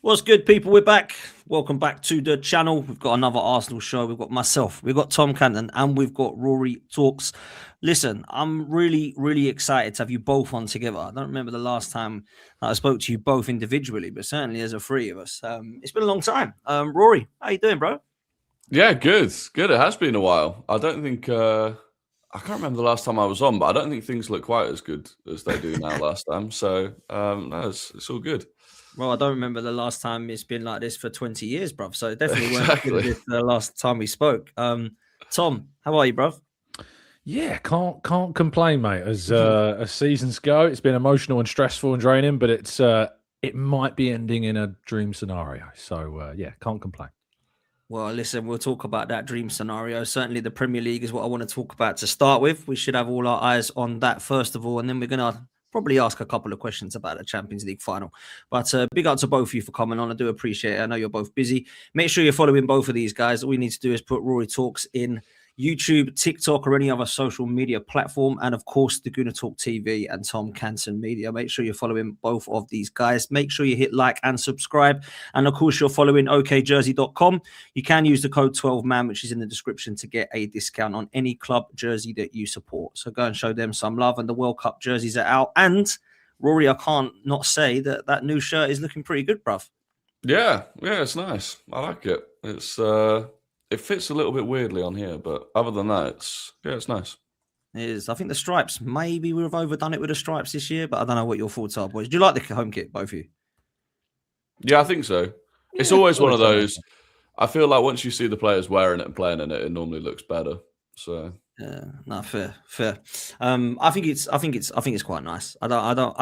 What's good, people? We're back. Welcome back to the channel. We've got another Arsenal show. We've got myself, we've got Tom Canton, and we've got Rory Talks. Listen, I'm really excited to have you both on together. I don't remember the last time I spoke to you both individually, but certainly as a three of us. It's been a long time. Rory, how you doing, bro? Yeah, good. It has been a while. I don't think I can't remember the last time I was on, but I don't think things look quite as good as they do now last time. So no, it's all good. Well, I don't remember the last time it's been like this for 20 years, bruv. So it definitely weren't Exactly. good as this the last time we spoke. Tom, how are you, bruv? Yeah, can't complain, mate. As seasons go, it's been emotional and stressful and draining, but it might be ending in a dream scenario. So yeah, can't complain. Well, listen, we'll talk about that dream scenario. Certainly the Premier League is what I want to talk about to start with. We should have all our eyes on that first of all, and then we're going to probably ask a couple of questions about the Champions League final. But big up to both of you for coming on. I do appreciate it. I know you're both busy. Make sure you're following both of these guys. All you need to do is put Rory Talks in YouTube, TikTok, or any other social media platform. And of course, the Guna Talk TV and Tom Canton Media. Make sure you're following both of these guys. Make sure you hit like and subscribe. And of course, you're following okjersey.com. You can use the code 12MAN, which is in the description, to get a discount on any club jersey that you support. So go and show them some love. And the World Cup jerseys are out. And Rory, I can't not say that new shirt is looking pretty good, bruv. Yeah, it's nice. I like it. It fits a little bit weirdly on here, but other than that, it's nice. It is. I think the stripes, maybe we've overdone it with the stripes this year, but I don't know what your thoughts are, boys. Do you like the home kit, both of you? Yeah, I think so. It's always one of those. I feel like once you see the players wearing it and playing in it, it normally looks better. So yeah, no, fair. I think it's quite nice. I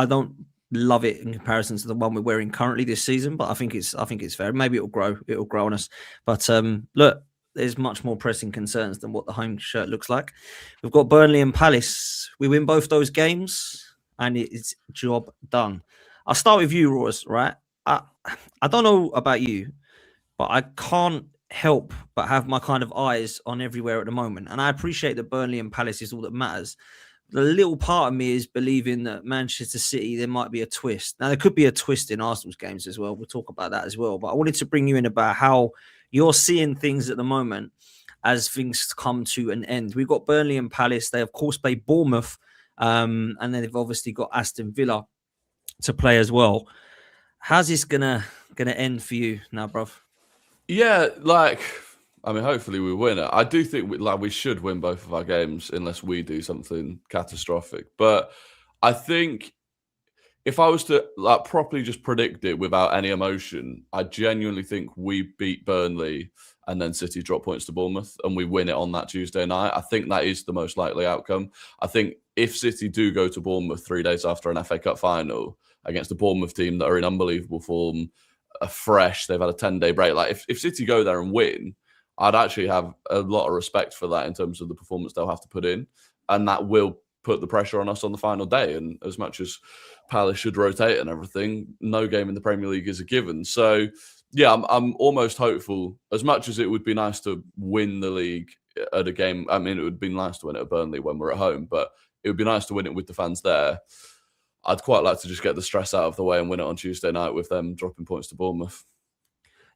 don't love it in comparison to the one we're wearing currently this season, but I think it's fair. Maybe it'll grow on us. But look, there's much more pressing concerns than what the home shirt looks like. We've got Burnley and Palace. We win both those games, and it's job done. I'll start with you, Ross. Right? I don't know about you, but I can't help but have my kind of eyes on everywhere at the moment. And I appreciate that Burnley and Palace is all that matters. The little part of me is believing that Manchester City, there might be a twist. Now, there could be a twist in Arsenal's games as well. We'll talk about that as well. But I wanted to bring you in about how you're seeing things at the moment as things come to an end. We've got Burnley and Palace. They, of course, play Bournemouth. And then they've obviously got Aston Villa to play as well. How's this gonna end for you now, bruv? Yeah, hopefully we win it. I do think we should win both of our games unless we do something catastrophic. But I think if I was to properly just predict it without any emotion, I genuinely think we beat Burnley and then City drop points to Bournemouth and we win it on that Tuesday night. I think that is the most likely outcome. I think if City do go to Bournemouth 3 days after an FA Cup final against a Bournemouth team that are in unbelievable form, are fresh, they've had a 10-day break. If City go there and win, I'd actually have a lot of respect for that in terms of the performance they'll have to put in. And that will put the pressure on us on the final day. And as much as Palace should rotate and everything, no game in the Premier League is a given. So, yeah, I'm almost hopeful. As much as it would be nice to win the league at a game, I mean, it would be nice to win it at Burnley when we're at home, but it would be nice to win it with the fans there. I'd quite like to just get the stress out of the way and win it on Tuesday night with them dropping points to Bournemouth.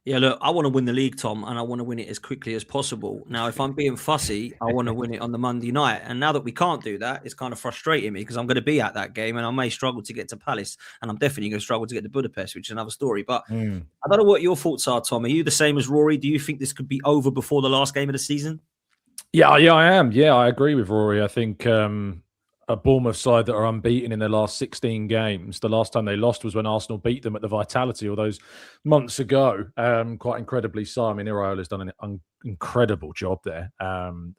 Yeah, look, I want to win the league, Tom, and I want to win it as quickly as possible. Now, if I'm being fussy, I want to win it on the Monday night. And now that we can't do that, it's kind of frustrating me because I'm going to be at that game and I may struggle to get to Palace and I'm definitely going to struggle to get to Budapest, which is another story. But I don't know what your thoughts are, Tom. Are you the same as Rory? Do you think this could be over before the last game of the season? Yeah, I am. Yeah, I agree with Rory. I think a Bournemouth side that are unbeaten in their last 16 games. The last time they lost was when Arsenal beat them at the Vitality all those months ago. Quite incredibly so. I mean, Iraola's done an incredible job there. And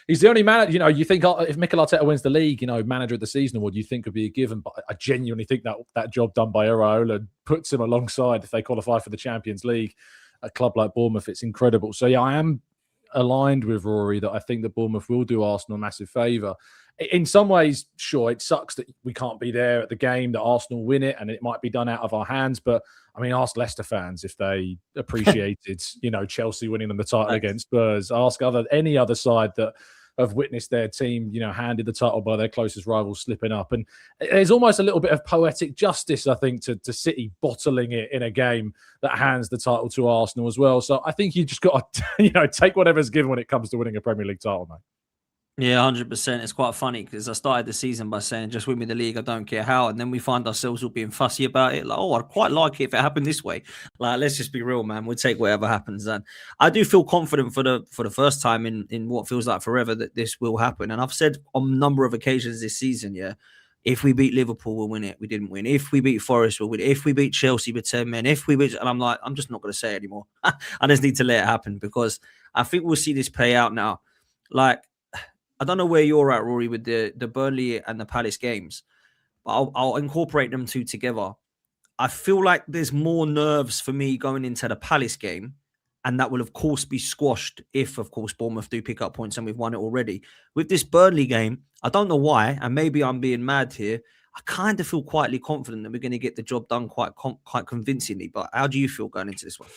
he's the only manager, you think if Mikel Arteta wins the league, manager of the season award, you think would be a given. But I genuinely think that job done by Iraola puts him alongside, if they qualify for the Champions League, a club like Bournemouth. It's incredible. So, yeah, I am aligned with Rory that I think that Bournemouth will do Arsenal a massive favour. In some ways, sure, it sucks that we can't be there at the game, that Arsenal win it, and it might be done out of our hands. But, I mean, ask Leicester fans if they appreciated, Chelsea winning them the title against Spurs. Ask any other side that have witnessed their team, handed the title by their closest rivals slipping up. And there's almost a little bit of poetic justice, I think, to City bottling it in a game that hands the title to Arsenal as well. So I think you just got to, take whatever's given when it comes to winning a Premier League title, mate. Yeah, 100%. It's quite funny because I started the season by saying, just win me the league, I don't care how. And then we find ourselves all being fussy about it. Like, oh, I'd quite like it if it happened this way. Like, let's just be real, man. We'll take whatever happens. And I do feel confident for the first time in what feels like forever that this will happen. And I've said on a number of occasions this season, yeah, if we beat Liverpool, we'll win it. We didn't win. If we beat Forest, we'll win it. If we beat Chelsea with 10 men, and I'm like, I'm just not going to say it anymore. I just need to let it happen because I think we'll see this play out now. Like, I don't know where you're at, Rory, with the Burnley and the Palace games, but I'll incorporate them two together. I feel like there's more nerves for me going into the Palace game, and that will, of course, be squashed if, of course, Bournemouth do pick up points and we've won it already. With this Burnley game, I don't know why, and maybe I'm being mad here, I kind of feel quietly confident that we're going to get the job done quite convincingly. But how do you feel going into this one?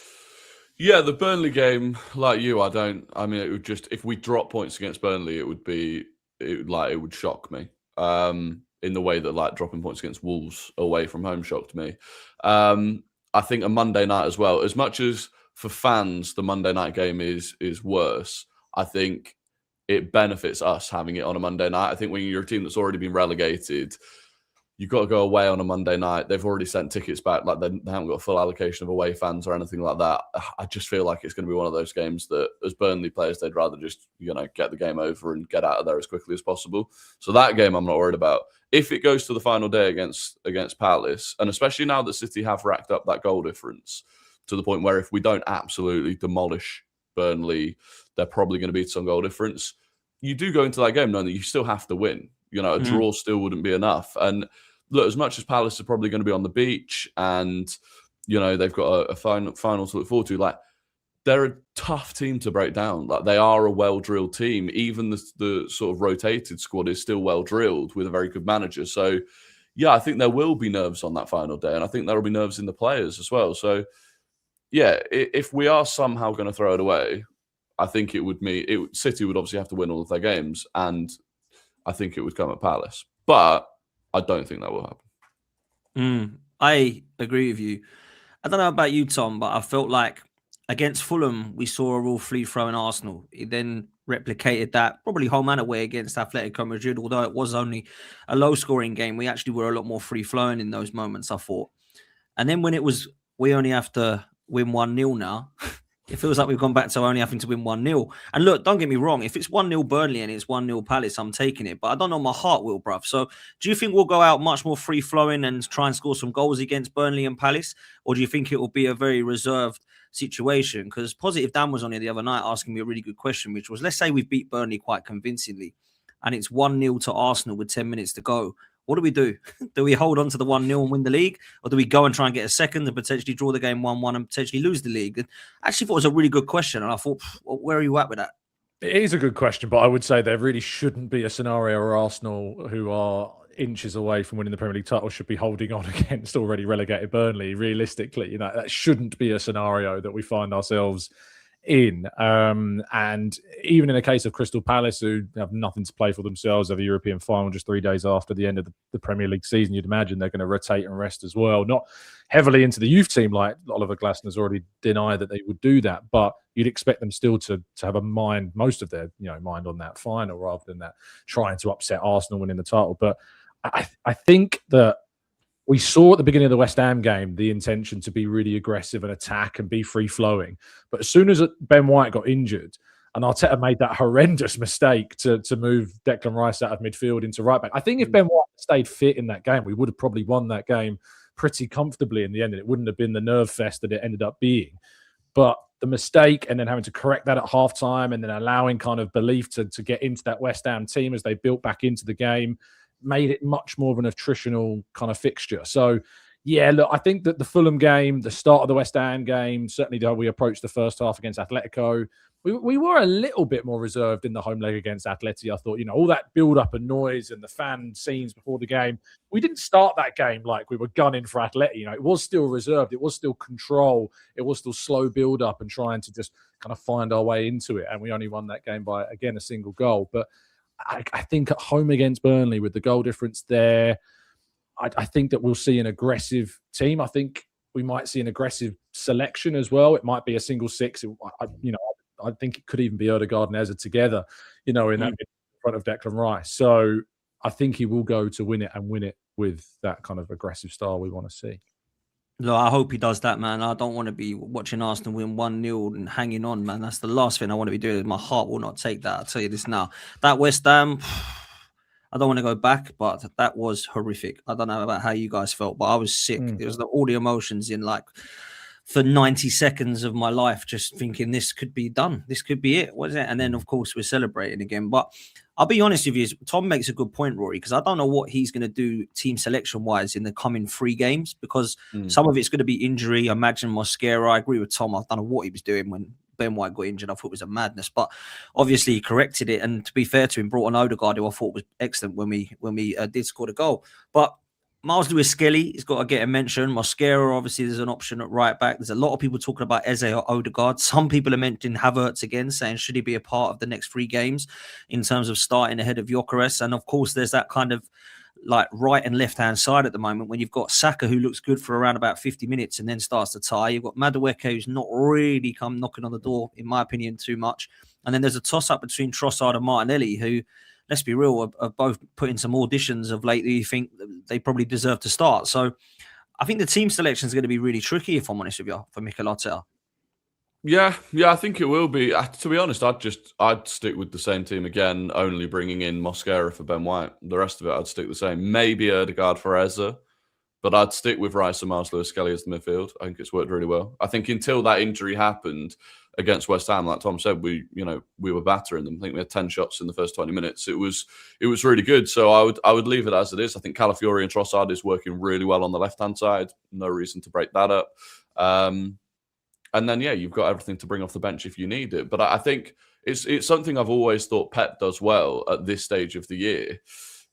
Yeah, the Burnley game, like you, it would just, if we drop points against Burnley, it would shock me. In the way that like dropping points against Wolves away from home shocked me. I think a Monday night as well, as much as for fans, the Monday night game is worse, I think it benefits us having it on a Monday night. I think when you're a team that's already been relegated, you've got to go away on a Monday night. They've already sent tickets back. Like they haven't got a full allocation of away fans or anything like that. I just feel like it's going to be one of those games that as Burnley players, they'd rather just, get the game over and get out of there as quickly as possible. So that game I'm not worried about. If it goes to the final day against Palace, and especially now that City have racked up that goal difference to the point where if we don't absolutely demolish Burnley, they're probably going to beat some goal difference. You do go into that game knowing that you still have to win. A draw still wouldn't be enough. And look, as much as Palace are probably going to be on the beach and, they've got a final to look forward to, like, they're a tough team to break down. Like, they are a well-drilled team. Even the sort of rotated squad is still well-drilled with a very good manager. So, yeah, I think there will be nerves on that final day. And I think there will be nerves in the players as well. So, yeah, if we are somehow going to throw it away, I think it would mean City would obviously have to win all of their games. And I think it would come at Palace. But I don't think that will happen. I agree with you. I don't know about you, Tom, but I felt like against Fulham, we saw a real free-flowing Arsenal. It then replicated that probably home and away against Atletico Madrid, although it was only a low-scoring game. We actually were a lot more free-flowing in those moments, I thought. And then when it was, we only have to win 1-0 now, it feels like we've gone back to only having to win 1-0. And look, don't get me wrong. If it's 1-0 Burnley and it's 1-0 Palace, I'm taking it. But I don't know my heart will, bruv. So do you think we'll go out much more free-flowing and try and score some goals against Burnley and Palace? Or do you think it will be a very reserved situation? Because Positive Dan was on here the other night asking me a really good question, which was, let's say we beat Burnley quite convincingly and it's 1-0 to Arsenal with 10 minutes to go. What do we do? Do we hold on to the 1-0 and win the league? Or do we go and try and get a second and potentially draw the game 1-1 and potentially lose the league? And I actually thought it was a really good question. And I thought, where are you at with that? It is a good question, but I would say there really shouldn't be a scenario where Arsenal, who are inches away from winning the Premier League title, should be holding on against already relegated Burnley. Realistically, that shouldn't be a scenario that we find ourselves in. And even in a case of Crystal Palace, who have nothing to play for themselves, have a European final just 3 days after the end of the Premier League season, you'd imagine they're going to rotate and rest as well. Not heavily into the youth team, like Oliver Glasner's already denied that they would do that, but you'd expect them still to have a mind, most of their mind on that final rather than that trying to upset Arsenal winning the title. But I think that we saw at the beginning of the West Ham game the intention to be really aggressive and attack and be free-flowing. But as soon as Ben White got injured and Arteta made that horrendous mistake to move Declan Rice out of midfield into right-back, I think if Ben White stayed fit in that game, we would have probably won that game pretty comfortably in the end, and it wouldn't have been the nerve fest that it ended up being. But the mistake and then having to correct that at halftime and then allowing kind of belief to get into that West Ham team as they built back into the game made it much more of an attritional kind of fixture. So, yeah, look, I think that the Fulham game, the start of the West Ham game, certainly how we approached the first half against Atletico, we were a little bit more reserved in the home leg against Atleti. I thought, all that build-up and noise and the fan scenes before the game, we didn't start that game like we were gunning for Atleti. It was still reserved. It was still control. It was still slow build-up and trying to just kind of find our way into it. And we only won that game by, again, a single goal. But I think at home against Burnley, with the goal difference there, I think that we'll see an aggressive team. I think we might see an aggressive selection as well. It might be a single six. I think it could even be Odegaard and Eza together, in that front of Declan Rice. So I think he will go to win it with that kind of aggressive style we want to see. Look, I hope he does that, man. I don't want to be watching Arsenal win 1-0 and hanging on, man. That's the last thing I want to be doing. My heart will not take that. I'll tell you this now. That West Ham, I don't want to go back, but that was horrific. I don't know about how you guys felt, but I was sick. It was all the emotions in for 90 seconds of my life, just thinking this could be done. This could be it. What is it? And then, of course, we're celebrating again. But I'll be honest with you, Tom makes a good point, Rory, because I don't know what he's going to do team selection-wise in the coming 3 games, because some of it's going to be injury. I imagine Mosquera. I agree with Tom. I don't know what he was doing when Ben White got injured. I thought it was a madness, but obviously he corrected it. And to be fair to him, brought on Odegaard, who I thought was excellent when we did score the goal. But Miles Lewis-Skelly has got to get a mention. Mosquera, obviously, there's an option at right back. There's a lot of people talking about Eze or Odegaard. Some people are mentioning Havertz again, saying should he be a part of the next 3 games in terms of starting ahead of Gyökeres. And of course, there's that kind of right and left hand side at the moment when you've got Saka, who looks good for around about 50 minutes and then starts to tie. You've got Madueke, who's not really come knocking on the door, in my opinion, too much. And then there's a toss up between Trossard and Martinelli, who, let's be real, are both put in some auditions of late that you think they probably deserve to start. So I think the team selection is going to be really tricky, if I'm honest with you, for Mikel Arteta. Yeah, I think it will be. To be honest, I'd stick with the same team again, only bringing in Mosquera for Ben White. The rest of it, I'd stick the same. Maybe Odegaard for Eze, but I'd stick with Rice and Miles Lewis-Skelly as the midfield. I think it's worked really well. I think until that injury happened against West Ham, like Tom said, we were battering them. I think we had 10 shots in the first 20 minutes. It was really good. So I would leave it as it is. I think Calafiori and Trossard is working really well on the left-hand side. No reason to break that up. And then, you've got everything to bring off the bench if you need it. But I think it's something I've always thought Pep does well at this stage of the year.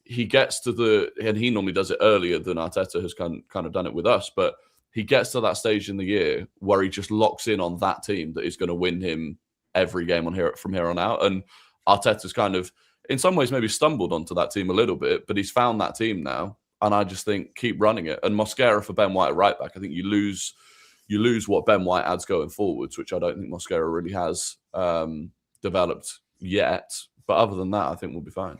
He gets to and he normally does it earlier than Arteta has kind of done it with us, but he gets to that stage in the year where he just locks in on that team that is going to win him every game from here on out. And Arteta's kind of, in some ways, maybe stumbled onto that team a little bit, but he's found that team now. And I just think keep running it. And Mosquera for Ben White at right back, I think you lose what Ben White adds going forwards, which I don't think Mosquera really has developed yet. But other than that, I think we'll be fine.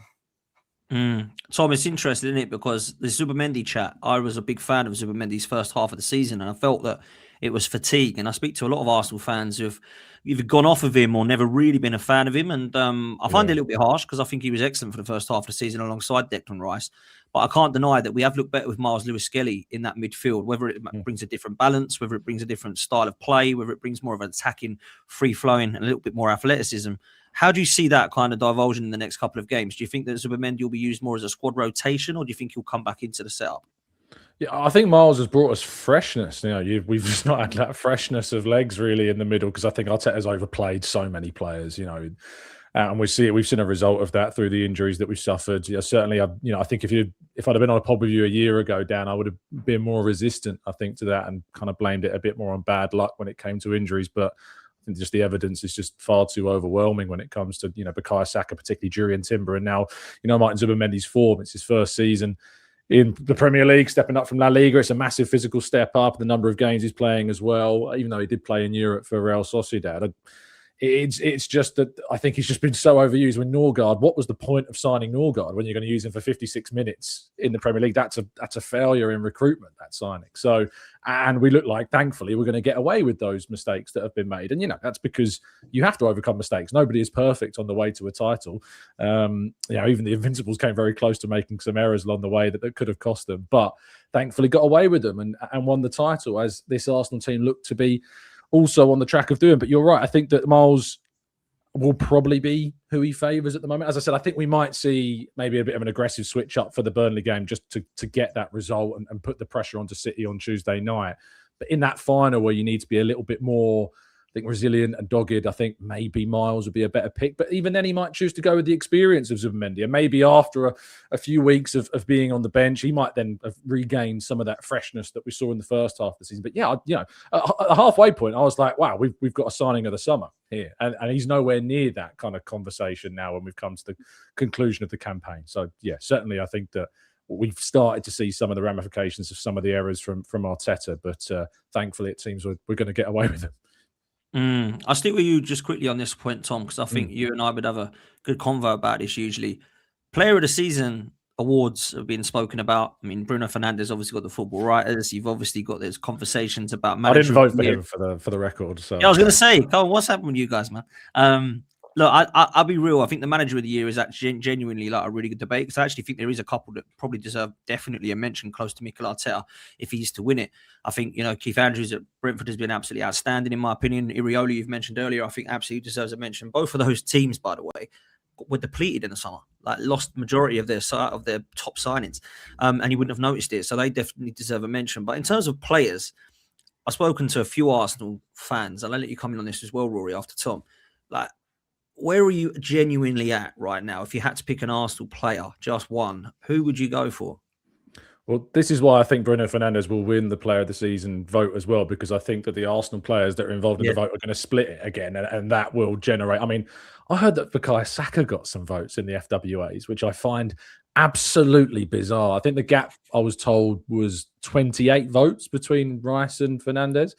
Tom, it's interesting, isn't it? Because the Zubimendi chat, I was a big fan of Zubimendi's first half of the season, and I felt that it was fatigue. And I speak to a lot of Arsenal fans who've either gone off of him or never really been a fan of him. And I find it a little bit harsh because I think he was excellent for the first half of the season alongside Declan Rice. But I can't deny that we have looked better with Miles Lewis-Skelly in that midfield, whether it brings a different balance, whether it brings a different style of play, whether it brings more of an attacking, free-flowing and a little bit more athleticism. How do you see that kind of divulging in the next couple of games? Do you think that Zubimendi will be used more as a squad rotation, or do you think he'll come back into the setup? Yeah, I think Miles has brought us freshness. We've just not had that freshness of legs really in the middle, because I think Arteta's overplayed so many players, and we've seen a result of that through the injuries that we've suffered. Certainly, I think if I'd have been on a pod with you a year ago, Dan, I would have been more resistant, I think, to that and kind of blamed it a bit more on bad luck when it came to injuries. But I think just the evidence is just far too overwhelming when it comes to, Bukayo Saka, particularly Jurriën Timber, and now, Martin Zubimendi's form. It's his first season in the Premier League, stepping up from La Liga. It's a massive physical step up. The number of games he's playing as well, even though he did play in Europe for Real Sociedad. It's just that I think he's just been so overused. With Norgard, what was the point of signing Norgard when you're going to use him for 56 minutes in the Premier League? That's a failure in recruitment, that signing. So, and we look like, thankfully, we're going to get away with those mistakes that have been made. And, that's because you have to overcome mistakes. Nobody is perfect on the way to a title. Even the Invincibles came very close to making some errors along the way that could have cost them. But thankfully got away with them and won the title, as this Arsenal team looked to be also on the track of doing. But you're right. I think that Miles will probably be who he favours at the moment. As I said, I think we might see maybe a bit of an aggressive switch up for the Burnley game just to get that result and put the pressure onto City on Tuesday night. But in that final where you need to be a little bit more, I think resilient and dogged. I think maybe Miles would be a better pick, but even then he might choose to go with the experience of Zubimendi. And maybe after a few weeks of being on the bench, he might then have regained some of that freshness that we saw in the first half of the season. But yeah, at the halfway point, I was like, wow, we've got a signing of the summer here. And he's nowhere near that kind of conversation now when we've come to the conclusion of the campaign. So yeah, certainly I think that we've started to see some of the ramifications of some of the errors from Arteta, but thankfully it seems we're going to get away with them. I'll stick with you just quickly on this point, Tom, because I think you and I would have a good convo about this usually. Player of the season awards have been spoken about. I mean, Bruno Fernandes obviously got the football writers. You've obviously got these conversations about managerial. I didn't vote for him for the record. So yeah, I was going to say, come on, what's happened with you guys, man? Look, I'll be real. I think the manager of the year is actually genuinely like a really good debate, because I actually think there is a couple that probably deserve definitely a mention close to Mikel Arteta if he's to win it. I think, Keith Andrews at Brentford has been absolutely outstanding in my opinion. Irioli, you've mentioned earlier, I think absolutely deserves a mention. Both of those teams, by the way, were depleted in the summer, like lost majority of their top signings, and you wouldn't have noticed it. So they definitely deserve a mention. But in terms of players, I've spoken to a few Arsenal fans, and I'll let you come in on this as well, Rory, after Tom. Like, where are you genuinely at right now? If you had to pick an Arsenal player, just one, who would you go for? Well, this is why I think Bruno Fernandes will win the player of the season vote as well, because I think that the Arsenal players that are involved in the vote are going to split it again, and that will generate. I mean, I heard that Bukayo Saka got some votes in the FWAs, which I find absolutely bizarre. I think the gap, I was told, was 28 votes between Rice and Fernandes.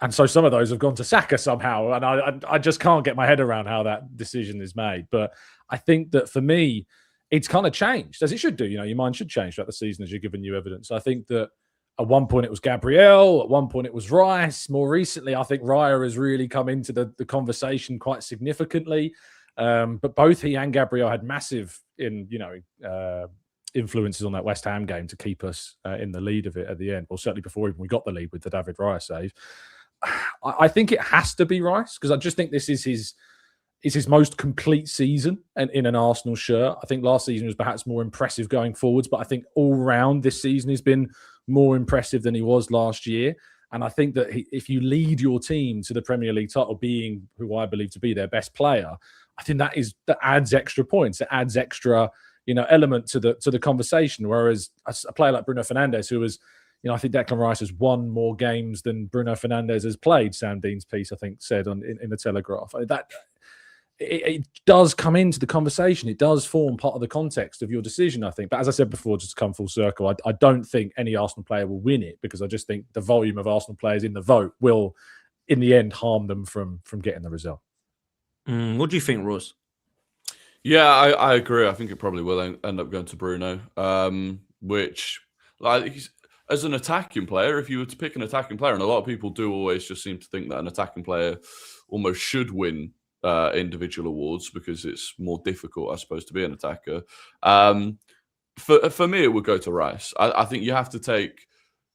And so some of those have gone to Saka somehow. And I just can't get my head around how that decision is made. But I think that for me, it's kind of changed, as it should do. Your mind should change throughout the season as you're giving new evidence. I think that at one point it was Gabriel. At one point it was Rice. More recently, I think Raya has really come into the conversation quite significantly. But both he and Gabriel had massive influences on that West Ham game to keep us in the lead of it at the end. Well, certainly before even we got the lead with the David Raya save. I think it has to be Rice, because I just think this is his most complete season and in an Arsenal shirt. I think last season was perhaps more impressive going forwards, but I think all round this season has been more impressive than he was last year. And I think that if you lead your team to the Premier League title, being who I believe to be their best player, I think that adds extra points. It adds extra, element to the conversation. Whereas a player like Bruno Fernandes, who was, I think Declan Rice has won more games than Bruno Fernandes has played. Sam Dean's piece, I think, said in the Telegraph. That it does come into the conversation. It does form part of the context of your decision, I think. But as I said before, just to come full circle, I don't think any Arsenal player will win it, because I just think the volume of Arsenal players in the vote will, in the end, harm them from getting the result. What do you think, Ross? Yeah, I agree. I think it probably will end up going to Bruno, which, like, as an attacking player, if you were to pick an attacking player, and a lot of people do always just seem to think that an attacking player almost should win individual awards because it's more difficult, I suppose, to be an attacker. For me, it would go to Rice. I think you have to take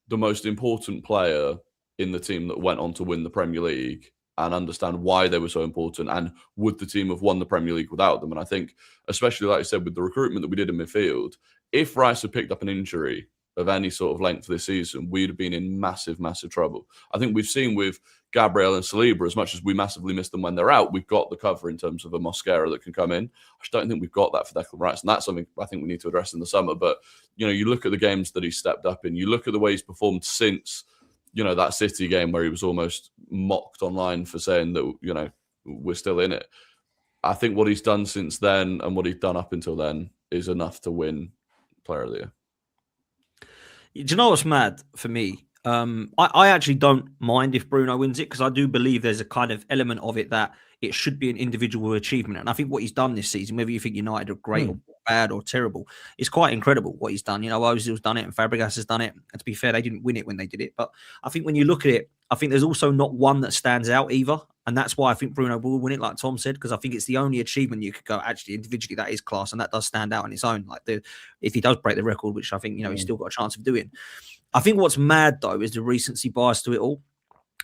the most important player in the team that went on to win the Premier League and understand why they were so important, and would the team have won the Premier League without them? And I think, especially like I said, with the recruitment that we did in midfield, if Rice had picked up an injury of any sort of length this season, we'd have been in massive, massive trouble. I think we've seen with Gabriel and Saliba, as much as we massively miss them when they're out, we've got the cover in terms of a Mosquera that can come in. I just don't think we've got that for Declan Rice, and that's something I think we need to address in the summer. But, you look at the games that he's stepped up in, you look at the way he's performed since, that City game where he was almost mocked online for saying that, we're still in it. I think what he's done since then and what he's done up until then is enough to win Player of the Year. Do you know what's mad for me? I actually don't mind if Bruno wins it, because I do believe there's a kind of element of it that it should be an individual achievement. And I think what he's done this season, whether you think United are great or bad or terrible, it's quite incredible what he's done. Ozil's done it and Fabregas has done it. And to be fair, they didn't win it when they did it. But I think when you look at it, I think there's also not one that stands out either. And that's why I think Bruno will win it, like Tom said, because I think it's the only achievement you could go, actually, individually, that is class. And that does stand out on its own. Like if he does break the record, which I think, he's still got a chance of doing. I think what's mad, though, is the recency bias to it all.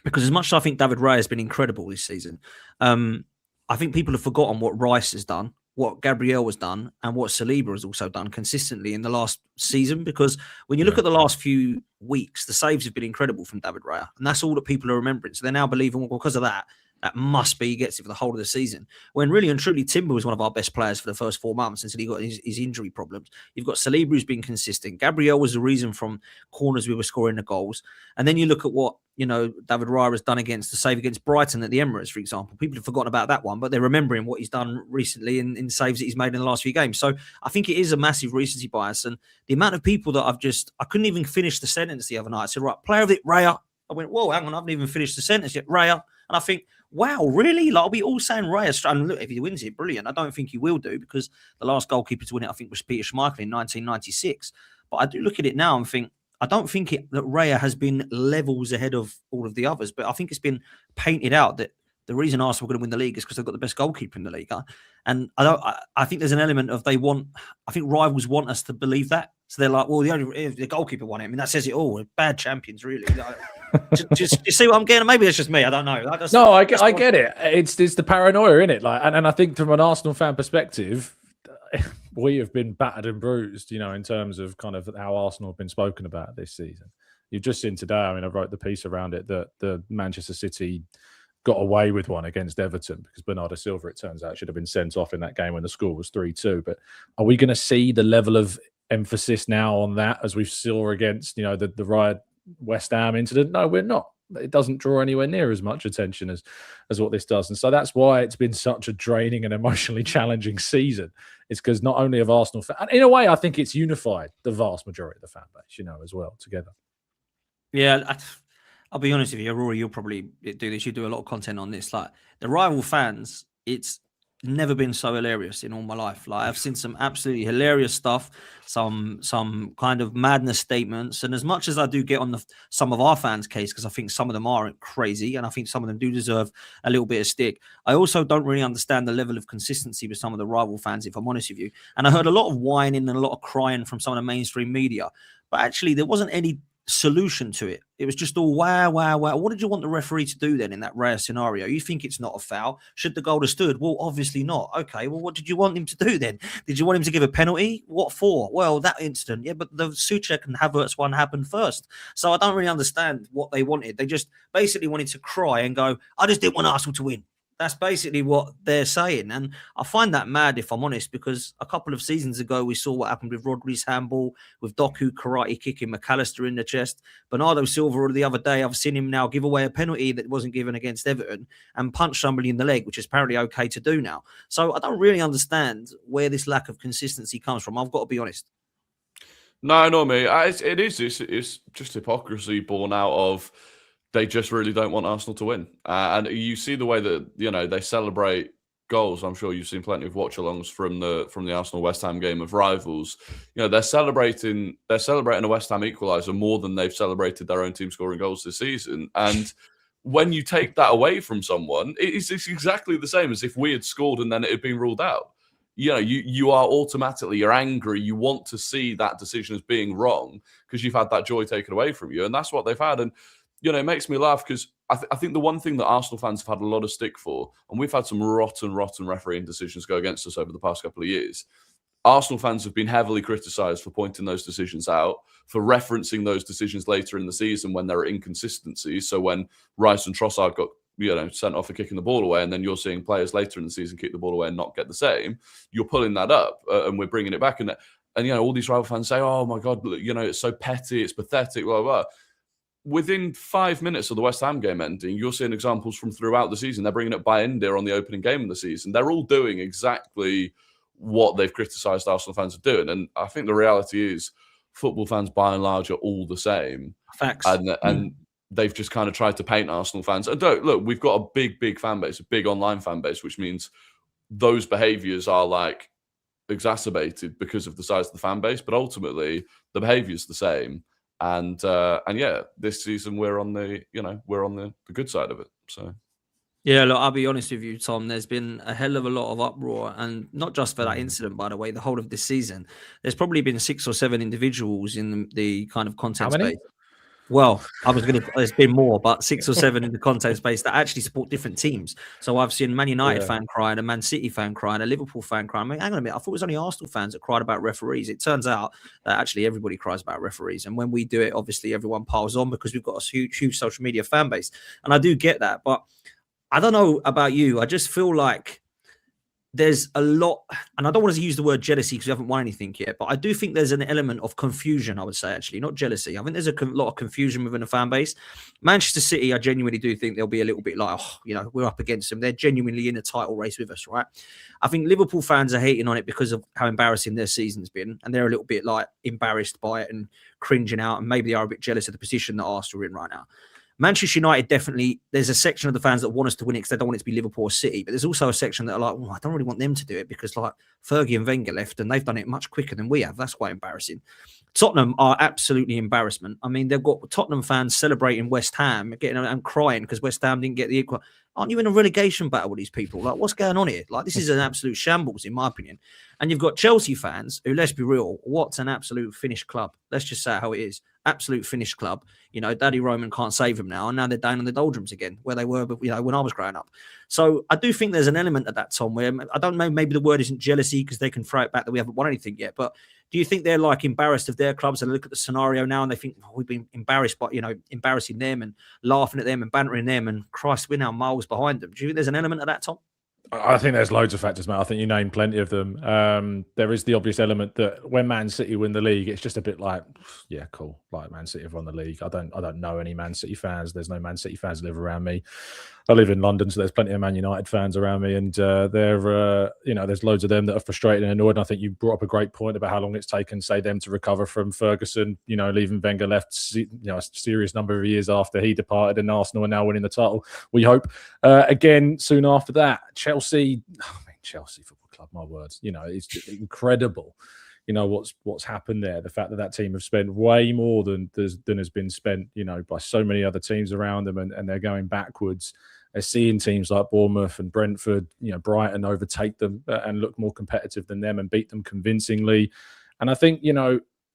Because as much as I think David Raya has been incredible this season, I think people have forgotten what Rice has done what Gabriel has done and what Saliba has also done consistently in the last season. Because when you look at the last few weeks, the saves have been incredible from David Raya, and that's all that people are remembering. So they're now believing, well, because of that must be he gets it for the whole of the season. When really and truly, Timber was one of our best players for the first 4 months until he got his injury problems. You've got Saliba who's been consistent. Gabriel was the reason from corners we were scoring the goals. And then you look at what, David Raya has done against the save against Brighton at the Emirates, for example. People have forgotten about that one, but they're remembering what he's done recently in saves that he's made in the last few games. So I think it is a massive recency bias. And the amount of people that I couldn't even finish the sentence the other night. I said, right, player of it, Raya. I went, whoa, hang on, I haven't even finished the sentence yet, Raya. And I think, wow, really? Like, are we all saying Raya? And look, if he wins it, brilliant. I don't think he will do, because the last goalkeeper to win it, I think, was Peter Schmeichel in 1996. But I do look at it now and think, I don't think that Raya has been levels ahead of all of the others, but I think it's been painted out that the reason Arsenal are going to win the league is because they've got the best goalkeeper in the league. And I think there's an element of I think rivals want us to believe that. So they're like, well, the goalkeeper won it. I mean, that says it all. We're bad champions, really. Just you see what I'm getting? Maybe it's just me. I don't know. I get it. It's the paranoia, in it. Like, and I think from an Arsenal fan perspective, we have been battered and bruised, in terms of kind of how Arsenal have been spoken about this season. You've just seen today, I mean, I wrote the piece around it, that the Manchester City got away with one against Everton because Bernardo Silva, it turns out, should have been sent off in that game when the score was 3-2. But are we going to see the level of emphasis now on that as we saw against, the Riot West Ham incident? No, we're not. It doesn't draw anywhere near as much attention as what this does. And so that's why it's been such a draining and emotionally challenging season. It's because not only have Arsenal fans, and in a way, I think it's unified the vast majority of the fan base, as well, together. Yeah, I'll be honest with you, Rory, you'll probably do this. You do a lot of content on this. Like, the rival fans, it's never been so hilarious in all my life. Like, I've seen some absolutely hilarious stuff, some kind of madness statements, and as much as I do get on some of our fans' case, because I think some of them are crazy and I think some of them do deserve a little bit of stick, I also don't really understand the level of consistency with some of the rival fans, if I'm honest with you. And I heard a lot of whining and a lot of crying from some of the mainstream media, but actually there wasn't any solution to it. It was just all wow. What did you want the referee to do then in that rare scenario? You think it's not a foul? Should the goal have stood? Well, obviously not. Okay, well, what did you want him to do then? Did you want him to give a penalty? What for? Well, that incident, yeah, but the Souček and Havertz one happened first. So I don't really understand what they wanted. They just basically wanted to cry and go, I just didn't want Arsenal to win. That's basically what they're saying. And I find that mad, if I'm honest, because a couple of seasons ago, we saw what happened with Rodri's handball, with Doku karate kicking McAllister in the chest. Bernardo Silva, the other day, I've seen him now give away a penalty that wasn't given against Everton and punch somebody in the leg, which is apparently okay to do now. So I don't really understand where this lack of consistency comes from. I've got to be honest. No, mate. It's just hypocrisy born out of they just really don't want Arsenal to win. And you see the way that, they celebrate goals. I'm sure you've seen plenty of watch-alongs from the Arsenal-West Ham game of rivals. They're celebrating a West Ham equaliser more than they've celebrated their own team scoring goals this season. And when you take that away from someone, it's exactly the same as if we had scored and then it had been ruled out. You are automatically, you're angry. You want to see that decision as being wrong because you've had that joy taken away from you. And that's what they've had. And it makes me laugh because I think the one thing that Arsenal fans have had a lot of stick for, and we've had some rotten refereeing decisions go against us over the past couple of years. Arsenal fans have been heavily criticised for pointing those decisions out, for referencing those decisions later in the season when there are inconsistencies. So when Rice and Trossard got sent off for kicking the ball away, and then you're seeing players later in the season kick the ball away and not get the same, you're pulling that up and we're bringing it back. And all these rival fans say, oh my God, it's so petty, it's pathetic, blah, blah, blah. Within 5 minutes of the West Ham game ending, you're seeing examples from throughout the season. They're bringing up India on the opening game of the season. They're all doing exactly what they've criticised Arsenal fans are doing. And I think the reality is football fans, by and large, are all the same. Facts. And they've just kind of tried to paint Arsenal fans. And look, we've got a big fan base, a big online fan base, which means those behaviours are like exacerbated because of the size of the fan base. But ultimately, the behaviour is the same. And yeah, this season we're on the good side of it. So yeah, look, I'll be honest with you, Tom. There's been a hell of a lot of uproar, and not just for that incident, by the way. The whole of this season, there's probably been 6 or 7 individuals in the kind of content space. Well, there's been more, but 6 or 7 in the content space that actually support different teams. So I've seen Man United fan crying, a Man City fan crying, a Liverpool fan crying. I mean, hang on a minute. I thought it was only Arsenal fans that cried about referees. It turns out that actually everybody cries about referees. And when we do it, obviously everyone piles on because we've got a huge social media fan base. And I do get that. But I don't know about you. I just feel like there's a lot, and I don't want to use the word jealousy because we haven't won anything yet, but I do think there's an element of confusion, I would say, actually, not jealousy. I think there's a lot of confusion within the fan base. Manchester City, I genuinely do think they'll be a little bit like, we're up against them. They're genuinely in a title race with us, right? I think Liverpool fans are hating on it because of how embarrassing their season's been, and they're a little bit like embarrassed by it and cringing out, and maybe they are a bit jealous of the position that Arsenal are in right now. Manchester United, definitely, there's a section of the fans that want us to win it because they don't want it to be Liverpool or City. But there's also a section that are like, I don't really want them to do it because like Fergie and Wenger left and they've done it much quicker than we have. That's quite embarrassing. Tottenham are absolutely embarrassment. I mean, they've got Tottenham fans celebrating West Ham, getting and crying because West Ham didn't get the equal. Aren't you in a relegation battle with these people? Like, what's going on here? Like, this is an absolute shambles, in my opinion. And you've got Chelsea fans who, let's be real, what's an absolute finished club? Let's just say how it is. Absolute finished club. You know, Daddy Roman can't save them now. And now they're down in the doldrums again, where they were, when I was growing up. So I do think there's an element of that, Tom, where I don't know, maybe the word isn't jealousy because they can throw it back that we haven't won anything yet. But do you think they're like embarrassed of their clubs and look at the scenario now and they think we've been embarrassed by, embarrassing them and laughing at them and bantering them and Christ, we're now miles behind them. Do you think there's an element of that, Tom? I think there's loads of factors, Matt. I think you named plenty of them. There is the obvious element that when Man City win the league, it's just a bit like, yeah, cool. Like Man City have won the league. I don't know any Man City fans. There's no Man City fans live around me. I live in London, so there's plenty of Man United fans around me, and there's loads of them that are frustrated and annoyed. And I think you brought up a great point about how long it's taken, say, them to recover from Ferguson. Leaving Wenger left, a serious number of years after he departed, and Arsenal are now winning the title. We hope again soon after that. Chelsea Football Club, my words. It's just incredible. What's happened there. The fact that team have spent way more than has been spent, by so many other teams around them, and they're going backwards. They're seeing teams like Bournemouth and Brentford, Brighton overtake them and look more competitive than them and beat them convincingly. And I think,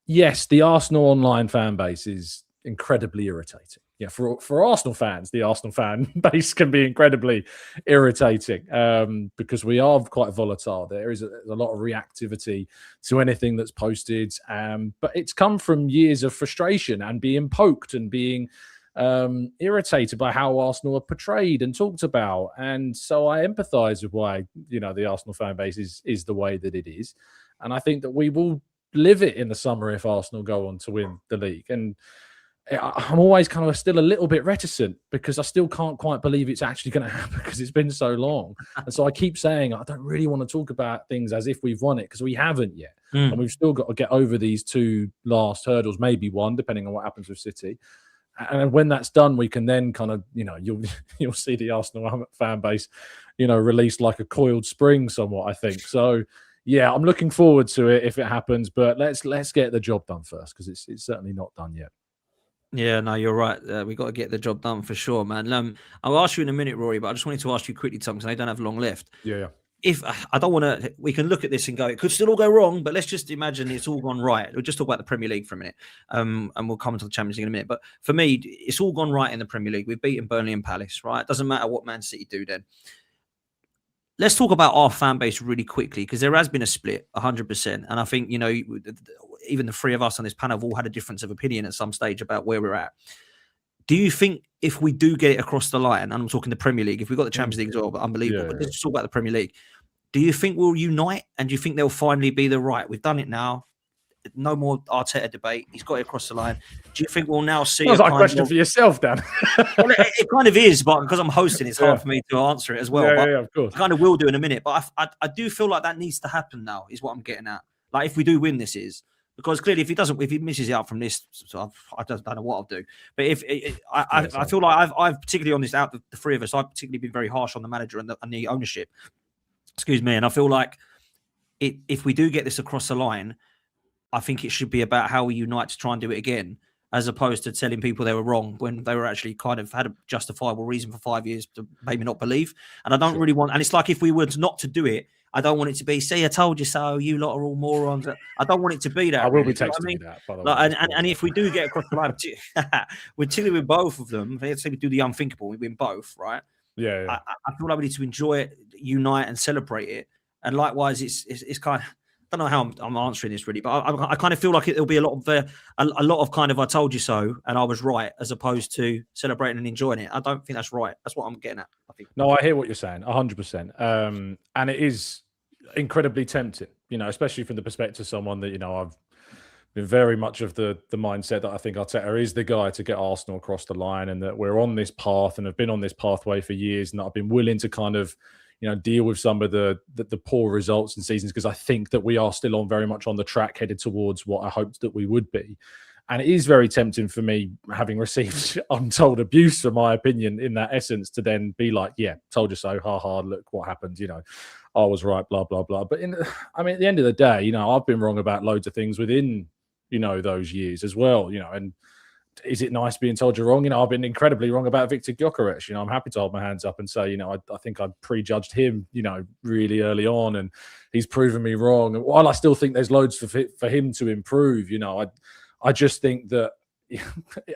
yes, the Arsenal online fan base is incredibly irritating. Yeah, for Arsenal fans, the Arsenal fan base can be incredibly irritating because we are quite volatile. There is a lot of reactivity to anything that's posted, but it's come from years of frustration and being poked and being irritated by how Arsenal are portrayed and talked about. And so I empathise with why the Arsenal fan base is the way that it is, and I think that we will live it in the summer if Arsenal go on to win the league. And I'm always kind of still a little bit reticent because I still can't quite believe it's actually going to happen because it's been so long. And so I keep saying I don't really want to talk about things as if we've won it because we haven't yet. And we've still got to get over these 2 last hurdles, maybe 1, depending on what happens with City. And when that's done, we can then kind of, you'll see the Arsenal fan base, released like a coiled spring somewhat, I think. So, yeah, I'm looking forward to it if it happens, but let's get the job done first because it's certainly not done yet. Yeah, no, you're right. We've got to get the job done for sure, man. I'll ask you in a minute, Rory, but I just wanted to ask you quickly, Tom, because I don't have long left. Yeah. If I don't want to, we can look at this and go, it could still all go wrong, but let's just imagine it's all gone right. We'll just talk about the Premier League for a minute, and we'll come to the Champions League in a minute. But for me, it's all gone right in the Premier League. We've beaten Burnley and Palace, right? It doesn't matter what Man City do then. Let's talk about our fan base really quickly because there has been a split, 100%. And I think, even the 3 of us on this panel have all had a difference of opinion at some stage about where we're at. Do you think if we do get it across the line, and I'm talking the Premier League, if we've got the Champions League as well, but unbelievable, but let's just talk about the Premier League. Do you think we'll unite and do you think they'll finally be the right? We've done it now. No more Arteta debate. He's got it across the line. Do you think we'll now see? That's like a question for yourself, Dan. Well, it kind of is, but because I'm hosting, it's hard for me to answer it as well. Yeah, of course. I kind of will do in a minute, but I do feel like that needs to happen now. Is what I'm getting at. Like if we do win, this is because clearly if he misses it out from this, so I don't know what I'll do. But I feel like I've particularly on this out the 3 of us, I've particularly been very harsh on the manager and the ownership. Excuse me, and I feel like if we do get this across the line. I think it should be about how we unite to try and do it again. as opposed to telling people they were wrong when they were actually kind of had a justifiable reason for 5 years to maybe not believe. And I don't really want, and it's like if we were not to do it, I don't want it to be, see, I told you so, you lot are all morons. I don't want it to be that. I will be you know what texting you that, by the Like, way. and if we do get across the line, particularly with both of them, let's say we do the unthinkable, we win both, right? Yeah. I feel like we need to enjoy it, unite, and celebrate it. And likewise, it's kind of, I don't know how I'm answering this really, but I kind of feel like it'll be a lot of kind of I told you so and I was right, as opposed to celebrating and enjoying it. I don't think that's right. That's what I'm getting at, I think. No, I hear what you're saying, 100%. And it is incredibly tempting, especially from the perspective of someone that, I've been very much of the mindset that I think Arteta is the guy to get Arsenal across the line, and that we're on this path and have been on this pathway for years, and that I've been willing to kind of deal with some of the poor results in seasons, because I think that we are still very much on the track headed towards what I hoped that we would be. And it is very tempting for me, having received untold abuse for my opinion in that essence, to then be like, yeah, told you so, ha, look what happened, I was right, blah, blah, blah. But at the end of the day, I've been wrong about loads of things within, those years as well, and is it nice being told you're wrong? I've been incredibly wrong about Viktor Gyökeres. I'm happy to hold my hands up and say, I think I prejudged him, really early on, and he's proven me wrong. And while I still think there's loads for him to improve, I just think that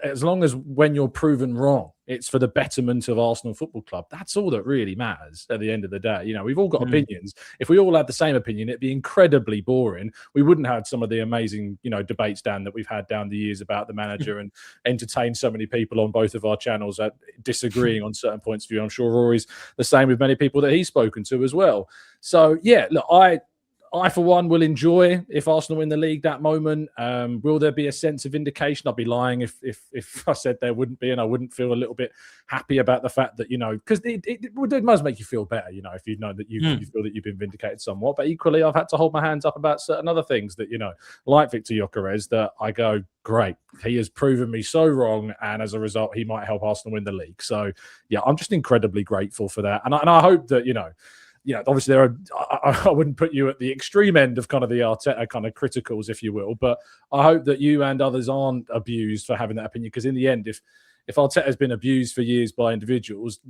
as long as when you're proven wrong, it's for the betterment of Arsenal Football Club. That's all that really matters at the end of the day. We've all got opinions. If we all had the same opinion, it'd be incredibly boring. We wouldn't have some of the amazing, debates, Dan, that we've had down the years about the manager and entertained so many people on both of our channels at disagreeing on certain points of view. I'm sure Rory's the same with many people that he's spoken to as well. So, yeah, look, I, for one, will enjoy if Arsenal win the league that moment. Will there be a sense of vindication? I'd be lying if I said there wouldn't be, and I wouldn't feel a little bit happy about the fact that, because it must make you feel better, if you know that you feel that you've been vindicated somewhat. But equally, I've had to hold my hands up about certain other things that, like Viktor Gyökeres, that I go, great, he has proven me so wrong, and as a result, he might help Arsenal win the league. So, yeah, I'm just incredibly grateful for that. And I hope that, obviously I wouldn't put you at the extreme end of kind of the Arteta kind of criticals, if you will, but I hope that you and others aren't abused for having that opinion, because in the end, if Arteta has been abused for years by individuals,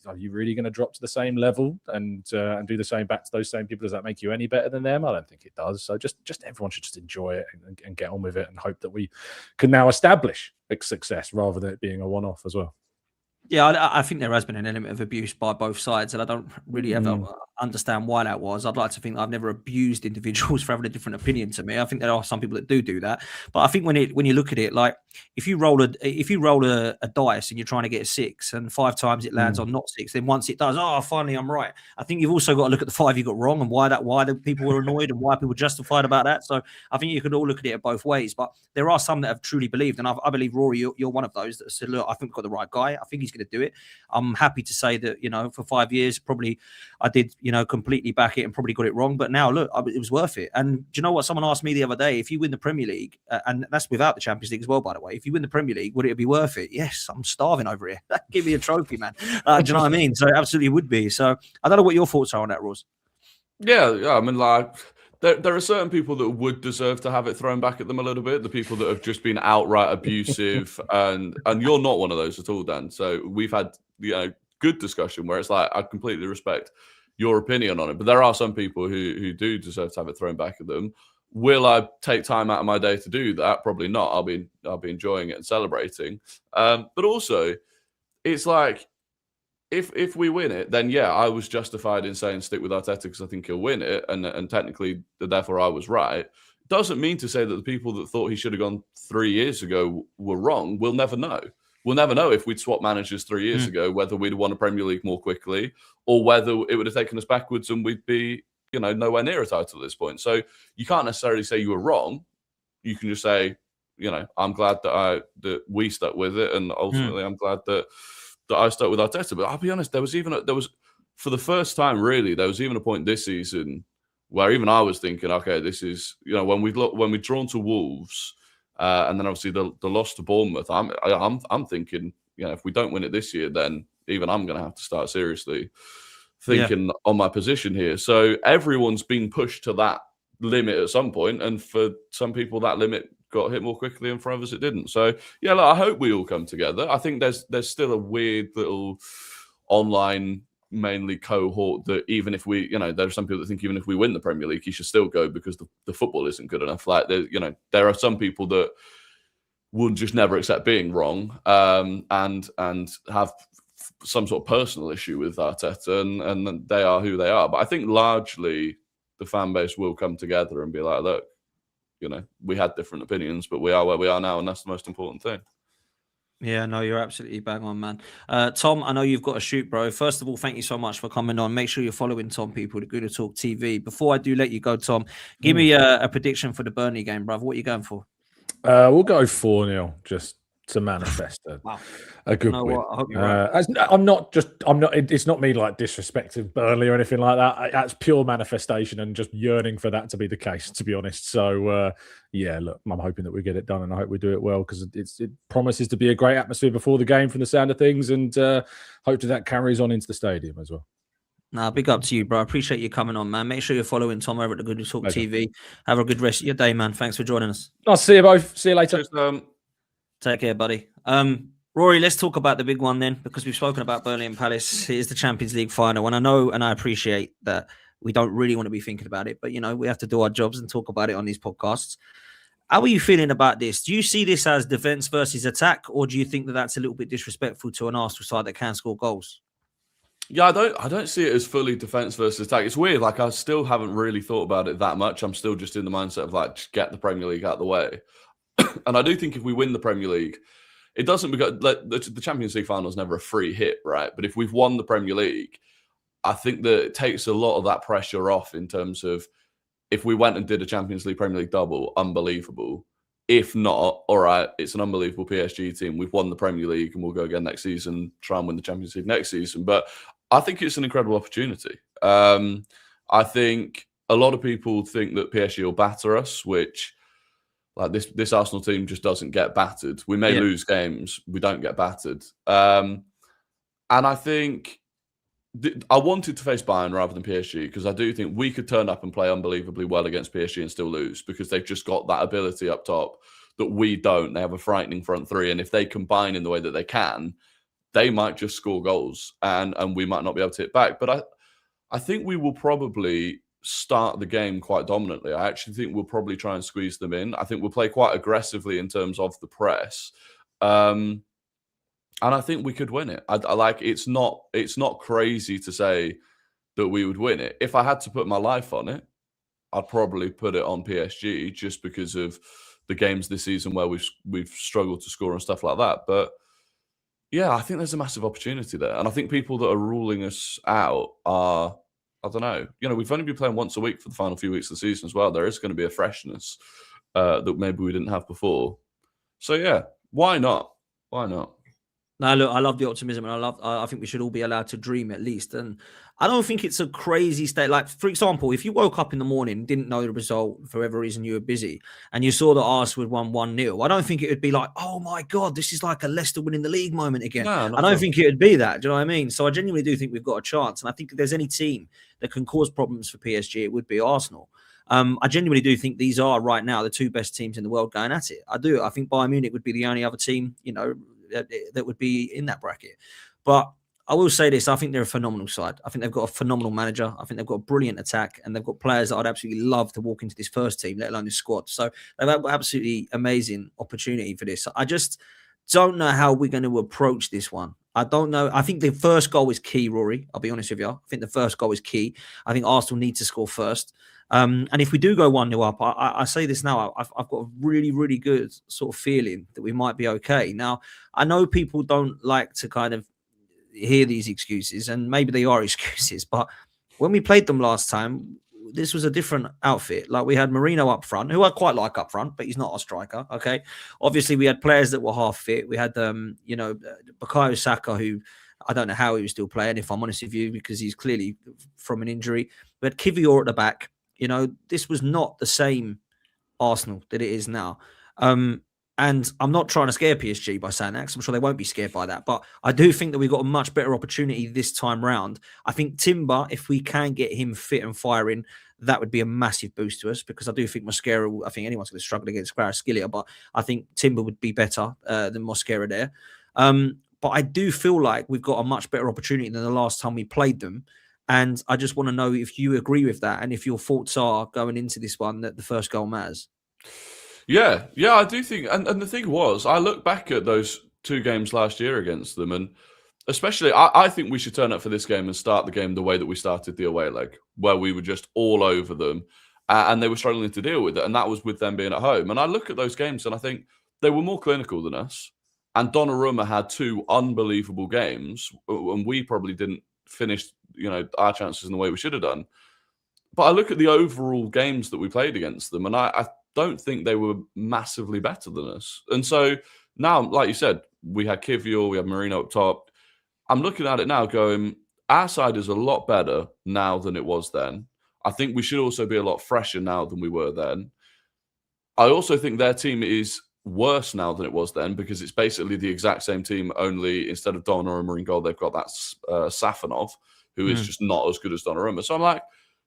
are you really going to drop to the same level and do the same back to those same people? Does that make you any better than them? I don't think it does. So just everyone should just enjoy it and get on with it, and hope that we can now establish success rather than it being a one-off as well. Yeah, I think there has been an element of abuse by both sides, and I don't really ever understand why that was. I'd like to think that I've never abused individuals for having a different opinion to me. I think there are some people that do that, but I think when you look at it, like if you roll a dice and you're trying to get a 6, and 5 times it lands on not 6, then once it does, finally I'm right. I think you've also got to look at the 5 you got wrong, and why the people were annoyed, and why people justified about that. So I think you could all look at it both ways, but there are some that have truly believed, and I believe, Rory, you're one of those that said, look, I think we've got the right guy. I think he's going to do it. I'm happy to say that, for 5 years, probably I did, completely back it and probably got it wrong. But now, look, it was worth it. And do you know what? Someone asked me the other day, if you win the Premier League, and that's without the Champions League as well, by the way, if you win the Premier League, would it be worth it? Yes, I'm starving over here. Give me a trophy, man. Do you know what I mean? So it absolutely would be. So I don't know what your thoughts are on that, Ross. Yeah. I mean, like, there are certain people that would deserve to have it thrown back at them a little bit. The people that have just been outright abusive, and you're not one of those at all, Dan. So we've had good discussion where it's like, I completely respect your opinion on it, but there are some people who do deserve to have it thrown back at them. Will I take time out of my day to do that? Probably not. I'll be enjoying it and celebrating. But also, it's like, if we win it, then yeah, I was justified in saying stick with Arteta because I think he'll win it, and technically, therefore, I was right. Doesn't mean to say that the people that thought he should have gone 3 years ago were wrong. We'll never know. We'll never know if we'd swapped managers 3 years ago, whether we'd have won a Premier League more quickly, or whether it would have taken us backwards and we'd be, nowhere near a title at this point. So you can't necessarily say you were wrong. You can just say, I'm glad that we stuck with it, and ultimately, I'm glad that I stuck with Arteta. But I'll be honest, there was for the first time, really, there was even a point this season where even I was thinking, okay, this is, when we'd drawn to Wolves, and then obviously the loss to Bournemouth, I'm thinking, if we don't win it this year, then even I'm going to have to start seriously thinking on my position here. So everyone's been pushed to that limit at some point, and for some people that limit got hit more quickly, and for others it didn't. So yeah, look, I hope we all come together. I think there's still a weird little online mainly cohort that even if we, there are some people that think even if we win the Premier League, you should still go because the football isn't good enough. Like there are some people that would just never accept being wrong, and have some sort of personal issue with Arteta, and they are who they are. But I think largely the fan base will come together and be like, look, we had different opinions, but we are where we are now, and that's the most important thing. Yeah, no, you're absolutely bang on, man. Tom, I know you've got to shoot, bro. First of all, thank you so much for coming on. Make sure you're following Tom, people, the Good Talk TV. Before I do let you go, Tom, give me a prediction for the Burnley game, brother. What are you going for? We'll go 4-0, just to manifest a good win. I hope you're right. I'm not. It's not me like disrespecting Burnley or anything like that. That's pure manifestation and just yearning for that to be the case, to be honest. So yeah, look, I'm hoping that we get it done, and I hope we do it well, because it promises to be a great atmosphere before the game from the sound of things, and hope that carries on into the stadium as well. Nah, big up to you, bro. I appreciate you coming on, man. Make sure you're following Tom over at the Good Talk TV. Have a good rest of your day, man. Thanks for joining us. I'll see you both. See you later. Take care, buddy. Rory, let's talk about the big one then, because we've spoken about Burnley and Palace. Here's the Champions League final, and I know and I appreciate that we don't really want to be thinking about it, but we have to do our jobs and talk about it on these podcasts. How are you feeling about this? Do you see this as defense versus attack, or do you think that that's a little bit disrespectful to an Arsenal side that can score goals? Yeah, I don't see it as fully defense versus attack. It's weird. Like, I still haven't really thought about it that much. I'm still just in the mindset of like, just get the Premier League out of the way. And I do think if we win the Premier League, it doesn't become the Champions League final is never a free hit, right? But if we've won the Premier League, I think that it takes a lot of that pressure off, in terms of if we went and did a Champions League Premier League double, unbelievable. If not, all right, it's an unbelievable PSG team. We've won the Premier League, and we'll go again next season, try and win the Champions League next season. But I think it's an incredible opportunity. I think a lot of people think that PSG will batter us, which, like, this Arsenal team just doesn't get battered. We may lose games, we don't get battered. And I think I wanted to face Bayern rather than PSG, because I do think we could turn up and play unbelievably well against PSG and still lose, because they've just got that ability up top that we don't. They have a frightening front three, and if they combine in the way that they can, they might just score goals, and we might not be able to hit back. But I think we will probably start the game quite dominantly. I actually think we'll probably try and squeeze them in. I think we'll play quite aggressively in terms of the press. And I think we could win it. I like, it's not crazy to say that we would win it. If I had to put my life on it, I'd probably put it on PSG, just because of the games this season where we've struggled to score and stuff like that. But yeah, I think there's a massive opportunity there. And I think people that are ruling us out are, I don't know. We've only been playing once a week for the final few weeks of the season as well. There is going to be a freshness that maybe we didn't have before. So yeah, why not? Why not? No, look, I love the optimism, and I think we should all be allowed to dream, at least. And I don't think it's a crazy state. Like, for example, if you woke up in the morning, didn't know the result, for whatever reason you were busy, and you saw that Arsenal won 1-0, I don't think it would be like, oh my God, this is like a Leicester winning the league moment again. No, I don't think it would be that. Do you know what I mean? So I genuinely do think we've got a chance. And I think if there's any team that can cause problems for PSG, it would be Arsenal. I genuinely do think these are right now the two best teams in the world going at it. I do. I think Bayern Munich would be the only other team, that would be in that bracket. But I will say this, I think they're a phenomenal side. I think they've got a phenomenal manager. I think they've got a brilliant attack, and they've got players that I'd absolutely love to walk into this first team, let alone this squad. So they've got absolutely amazing opportunity for this. I just don't know how we're going to approach this one. I don't know. I think the first goal is key, Rory. I'll be honest with you. I think the first goal is key. I think Arsenal need to score first. And if we do go 1-0 up, I say this now, I've got a really, really good sort of feeling that we might be okay. Now, I know people don't like to kind of hear these excuses, and maybe they are excuses, but when we played them last time, this was a different outfit. Like, we had Marino up front, who I quite like up front, but he's not a striker. Okay. Obviously, we had players that were half fit. We had, Bukayo Saka, who I don't know how he was still playing, if I'm honest with you, because he's clearly from an injury. We had Kivior at the back. This was not the same Arsenal that it is now. And I'm not trying to scare PSG by saying that, because I'm sure they won't be scared by that. But I do think that we've got a much better opportunity this time round. I think Timber, if we can get him fit and firing, that would be a massive boost to us, because I do think Mosquera, I think anyone's going to struggle against Kvaratskhelia, but I think Timber would be better than Mosquera there. But I do feel like we've got a much better opportunity than the last time we played them. And I just want to know if you agree with that, and if your thoughts are going into this one that the first goal matters. Yeah, I do think, and the thing was, I look back at those 2 games last year against them, and especially, I think we should turn up for this game and start the game the way that we started the away leg, where we were just all over them, and they were struggling to deal with it, and that was with them being at home. And I look at those games, and I think they were more clinical than us, and Donnarumma had 2 unbelievable games, and we probably didn't finish, our chances in the way we should have done. But I look at the overall games that we played against them, and I don't think they were massively better than us. And so now, like you said, we had Kivior, we had Marino up top. I'm looking at it now going, our side is a lot better now than it was then. I think we should also be a lot fresher now than we were then. I also think their team is worse now than it was then, because it's basically the exact same team, only instead of Donnarumma in goal, they've got that Safanov, who is just not as good as Donnarumma. So I'm like,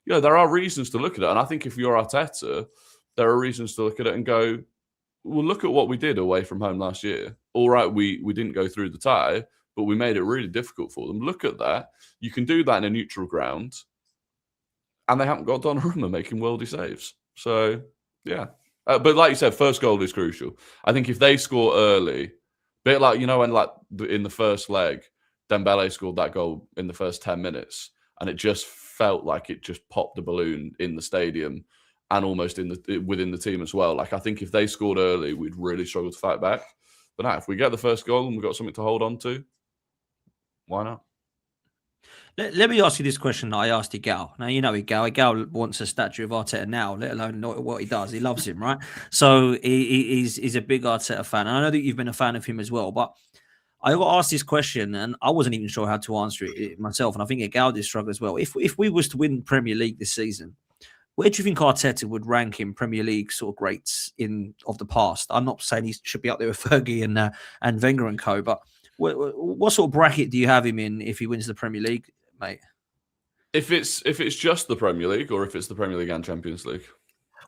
there are reasons to look at it. And I think if you're Arteta, there are reasons to look at it and go, well, look at what we did away from home last year. All right, we didn't go through the tie, but we made it really difficult for them. Look at that. You can do that in a neutral ground, and they haven't got Donnarumma making worldy saves. So, yeah. But like you said, first goal is crucial. I think if they score early, bit like, when like in the first leg, Dembele scored that goal in the first 10 minutes, and it just felt like it just popped the balloon in the stadium and almost within the team as well. Like, I think if they scored early, we'd really struggle to fight back. But now, if we get the first goal and we've got something to hold on to, why not? Let me ask you this question that I asked Igal. Now, Igal wants a statue of Arteta now, let alone what he does. He loves him, right? So he's a big Arteta fan. And I know that you've been a fan of him as well, but I got asked this question and I wasn't even sure how to answer it myself. And I think Igal did struggle as well. If we was to win Premier League this season, where do you think Arteta would rank in Premier League sort of greats of the past? I'm not saying he should be up there with Fergie and Wenger and co, but what sort of bracket do you have him in if he wins the Premier League, mate? If it's just the Premier League, or if it's the Premier League and Champions League?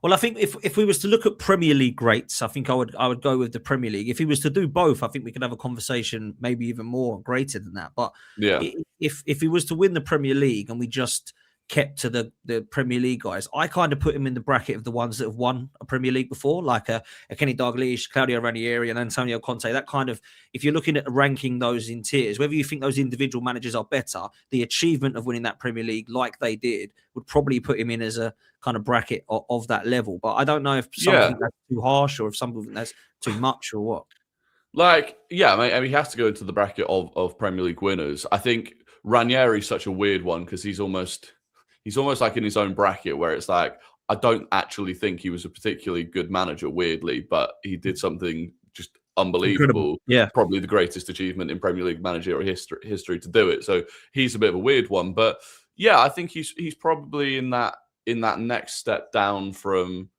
Well, I think if we was to look at Premier League greats, I think I would go with the Premier League. If he was to do both, I think we could have a conversation maybe even more greater than that. But yeah, if he was to win the Premier League and we just kept to the Premier League guys, I kind of put him in the bracket of the ones that have won a Premier League before, like a Kenny Dalglish, Claudio Ranieri, and Antonio Conte. That kind of, if you're looking at ranking those in tiers, whether you think those individual managers are better, the achievement of winning that Premier League like they did would probably put him in as a kind of bracket of that level. But I don't know if something that's too harsh or if something that's too much or what. Like, yeah, I mean, he has to go into the bracket of Premier League winners. I think Ranieri's such a weird one because he's almost like in his own bracket where it's like, I don't actually think he was a particularly good manager, weirdly, but he did something just unbelievable. Incredible. Yeah. Probably the greatest achievement in Premier League managerial history to do it. So he's a bit of a weird one. But yeah, I think he's probably in that next step down from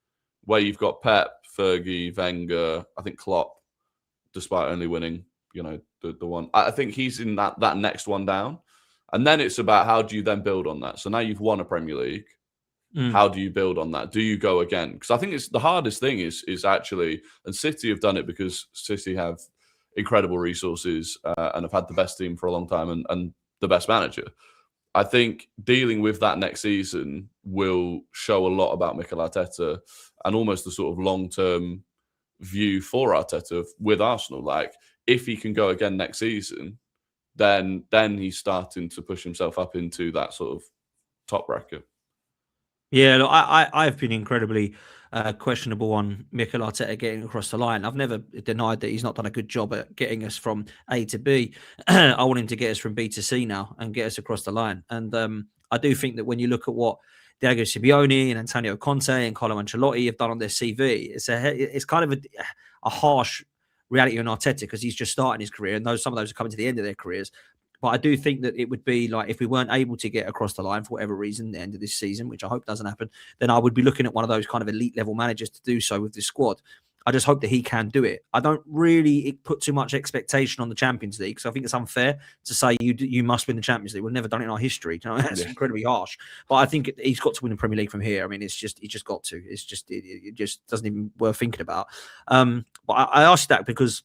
where you've got Pep, Fergie, Wenger, I think Klopp, despite only winning, the one. I think he's in that next one down. And then it's about how do you then build on that? So now you've won a Premier League. How do you build on that? Do you go again? Because I think it's the hardest thing is actually, and City have done it because City have incredible resources and have had the best team for a long time and the best manager. I think dealing with that next season will show a lot about Mikel Arteta and almost the sort of long-term view for Arteta with Arsenal. Like, if he can go again next season, then he's starting to push himself up into that sort of top bracket. Yeah, look, I've been incredibly questionable on Mikel Arteta getting across the line. I've never denied that he's not done a good job at getting us from A to B. I want him to get us from B to C now and get us across the line. And I do think that when you look at what Diego Simeone and Antonio Conte and Carlo Ancelotti have done on their CV, it's kind of a harsh reality on Arteta because he's just starting his career and some of those are coming to the end of their careers. But I do think that it would be like if we weren't able to get across the line for whatever reason at the end of this season, which I hope doesn't happen, then I would be looking at one of those kind of elite level managers to do so with this squad. I just hope that he can do it. I don't really put too much expectation on the Champions League, because I think it's unfair to say you must win the Champions League. We've never done it in our history. You know, that's incredibly harsh. But I think he's got to win the Premier League from here. I mean, he's just got to. It's just it just doesn't even worth thinking about. But I asked that because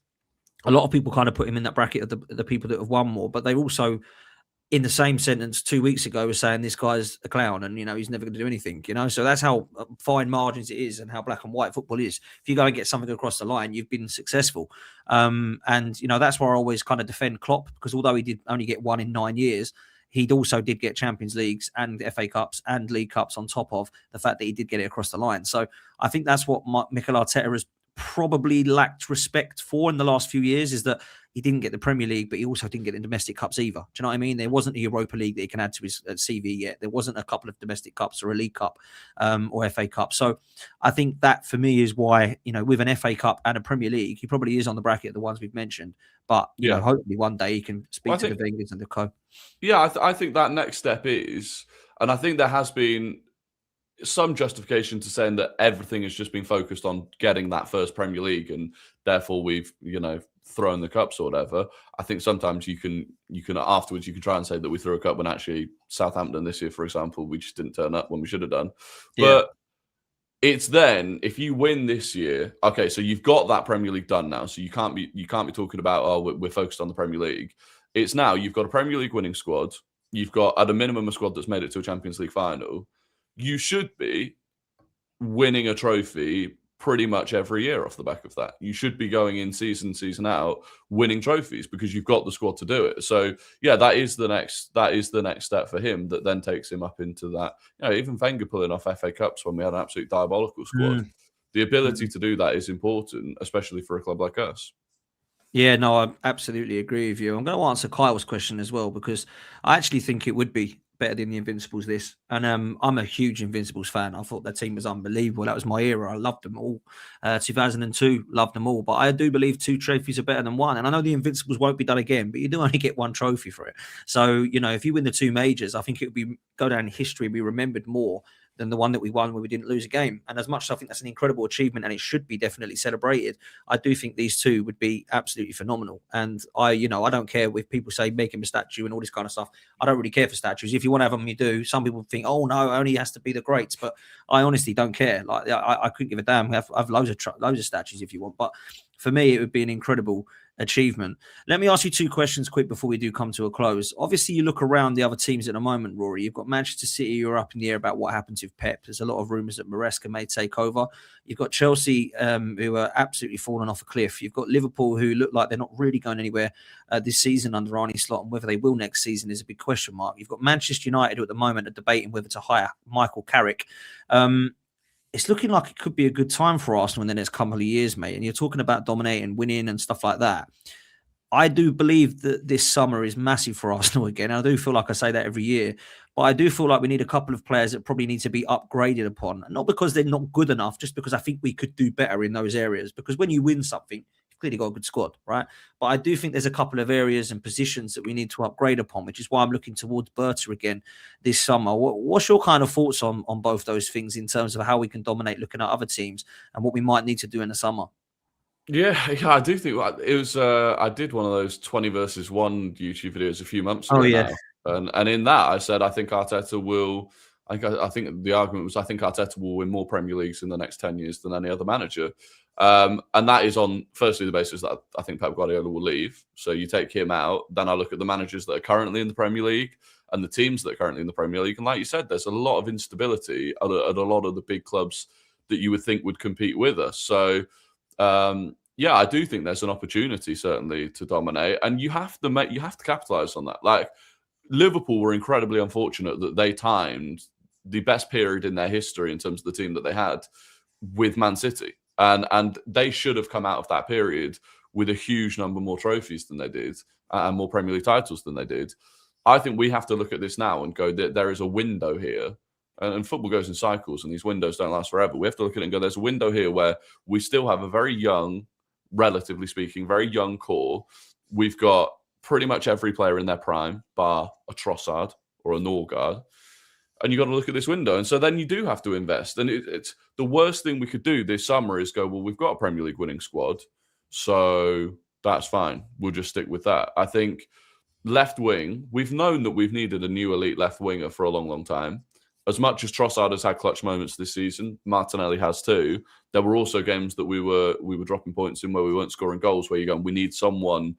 a lot of people kind of put him in that bracket of the people that have won more, but they also, in the same sentence 2 weeks ago, was saying this guy's a clown and, he's never going to do anything, So that's how fine margins it is and how black and white football is. If you go and get something across the line, you've been successful. And, that's why I always kind of defend Klopp, because although he did only get one in 9 years, he also did get Champions Leagues and FA Cups and League Cups on top of the fact that he did get it across the line. So I think that's what Mikel Arteta has probably lacked respect for in the last few years, is that he didn't get the Premier League, but he also didn't get the domestic cups either. Do you know what I mean? There wasn't a Europa League that he can add to his CV yet. There wasn't a couple of domestic cups or a League Cup or FA Cup. So I think that for me is why, with an FA Cup and a Premier League, he probably is on the bracket of the ones we've mentioned. But hopefully one day he can speak to the Wengers and the co. Yeah, I think that next step is, and I think there has been some justification to saying that everything has just been focused on getting that first Premier League, and therefore we've thrown the cups or whatever. I think sometimes you can afterwards you can try and say that we threw a cup when actually Southampton this year, for example, we just didn't turn up when we should have done. But it's then, if you win this year, okay, so you've got that Premier League done now, so you can't be talking about we're focused on the Premier League. It's now you've got a Premier League winning squad, you've got at a minimum a squad that's made it to a Champions League final. You should be winning a trophy pretty much every year off the back of that. You should be going in season out winning trophies because you've got the squad to do it. So that is the next step for him, that then takes him up into that. Even Wenger pulling off FA Cups when we had an absolute diabolical squad. The ability to do that is important, especially for a club like us. Yeah, no, I absolutely agree with you. I'm going to answer Kyle's question as well, because I actually think it would be better than the Invincibles this. And I'm a huge Invincibles fan. I thought their team was unbelievable. That was my era. I loved them all. 2002, loved them all. But I do believe 2 trophies are better than 1. And I know the Invincibles won't be done again, but you do only get 1 trophy for it. So, if you win the 2 majors, I think it would go down in history and be remembered more than the one that we won where we didn't lose a game. And as much as I think that's an incredible achievement and it should be definitely celebrated, I do think these 2 would be absolutely phenomenal. And I don't care if people say make him a statue and all this kind of stuff. I don't really care for statues. If you want to have them, you do. Some people think, oh no, only has to be the greats, but I honestly don't care. Like I couldn't give a damn. I have loads of statues if you want, but for me, it would be an incredible achievement. Let me ask you 2 questions quick before we do come to a close. Obviously, you look around the other teams at the moment, Rory. You've got Manchester City, you're up in the air about what happens with Pep. There's a lot of rumours that Maresca may take over. You've got Chelsea, who are absolutely falling off a cliff. You've got Liverpool, who look like they're not really going anywhere this season under Arne Slot, and whether they will next season is a big question mark. You've got Manchester United, who at the moment are debating whether to hire Michael Carrick. It's looking like it could be a good time for Arsenal in the next couple of years, mate. And you're talking about dominating, winning and stuff like that. I do believe that this summer is massive for Arsenal again. I do feel like I say that every year, but I do feel like we need a couple of players that probably need to be upgraded upon. Not because they're not good enough, just because I think we could do better in those areas. Because when you win something, you've clearly got a good squad, right? But I do think there's a couple of areas and positions that we need to upgrade upon, which is why I'm looking towards Berta again this summer. What's your kind of thoughts on both those things in terms of how we can dominate looking at other teams and what we might need to do in the summer? Yeah, I do think it was. I did one of those 20 versus 1 YouTube videos a few months ago. Oh yeah, now. And in that I said I think Arteta will. I think the argument was I think Arteta will win more Premier Leagues in the next 10 years than any other manager. And that is on firstly the basis that I think Pep Guardiola will leave. So you take him out, then I look at the managers that are currently in the Premier League and the teams that are currently in the Premier League. And like you said, there's a lot of instability at a lot of the big clubs that you would think would compete with us. So. I do think there's an opportunity certainly to dominate, and you have to capitalize on that. Like Liverpool were incredibly unfortunate that they timed the best period in their history in terms of the team that they had with Man City, and they should have come out of that period with a huge number more trophies than they did and more Premier League titles than they did. I think we have to look at this now and go, there is a window here. And football goes in cycles, and these windows don't last forever. We have to look at it and go, there's a window here where we still have a very young, relatively speaking, very young core. We've got pretty much every player in their prime, bar a Trossard or a Norgard. and you got to look at this window. And so then you do have to invest. And it's the worst thing we could do this summer is go, well, we've got a Premier League winning squad, so that's fine. We'll just stick with that. I think left wing, we've known that we've needed a new elite left winger for a long, long time. As much as Trossard has had clutch moments this season, Martinelli has too. There were also games that we were dropping points in where we weren't scoring goals, where you're going, we need someone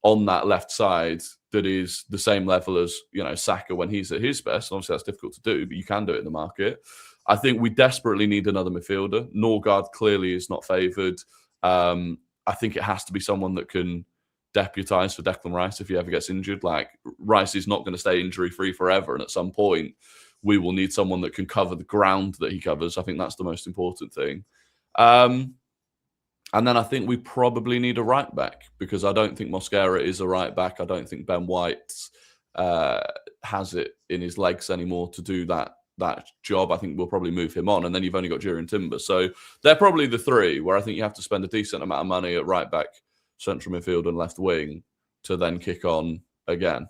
on that left side that is the same level as, Saka when he's at his best. Obviously, that's difficult to do, but you can do it in the market. I think we desperately need another midfielder. Norgard clearly is not favoured. I think it has to be someone that can deputise for Declan Rice if he ever gets injured. Like, Rice is not going to stay injury-free forever, and at some point, we will need someone that can cover the ground that he covers. I think that's the most important thing. And then I think we probably need a right back, because I don't think Mosquera is a right back. I don't think Ben White has it in his legs anymore to do that job. I think we'll probably move him on. And then you've only got Jurien Timber. So they're probably the three where I think you have to spend a decent amount of money at right back, central midfield and left wing to then kick on again.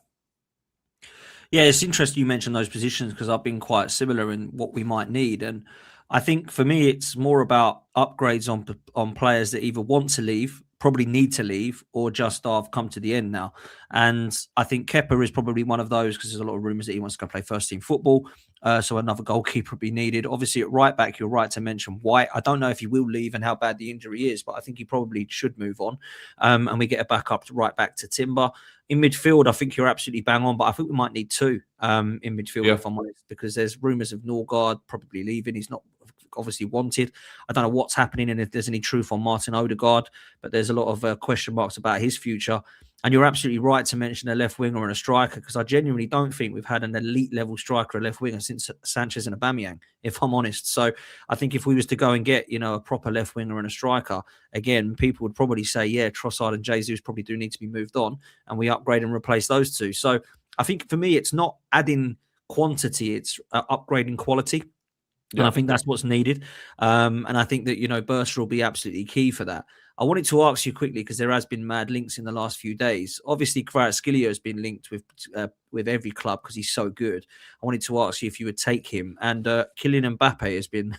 Yeah, it's interesting you mentioned those positions, because I've been quite similar in what we might need. And I think for me, it's more about upgrades on players that either want to leave, probably need to leave, or just have come to the end now. And I think Kepa is probably one of those, because there's a lot of rumours that he wants to go play first team football. So another goalkeeper would be needed. Obviously, at right back, you're right to mention White. I don't know if he will leave and how bad the injury is, but I think he probably should move on. And we get a backup right back to Timber. In midfield, I think you're absolutely bang on, but I think we might need two in midfield, if I'm honest, because there's rumours of Norgard probably leaving. He's not obviously wanted. I don't know what's happening and if there's any truth on Martin Odegaard, but there's a lot of question marks about his future. And you're absolutely right to mention a left winger and a striker, because I genuinely don't think we've had an elite level striker, a left winger, since Sanchez and Aubameyang, if I'm honest. So I think if we was to go and get, a proper left winger and a striker, again, people would probably say, yeah, Trossard and Jesus probably do need to be moved on, and we upgrade and replace those two. So I think for me, it's not adding quantity, it's upgrading quality. Yeah. And I think that's what's needed. And I think that, Bursa will be absolutely key for that. I wanted to ask you quickly, because there has been mad links in the last few days. Obviously, Kvaratskhelia has been linked with every club because he's so good. I wanted to ask you if you would take him. And Kylian Mbappe has been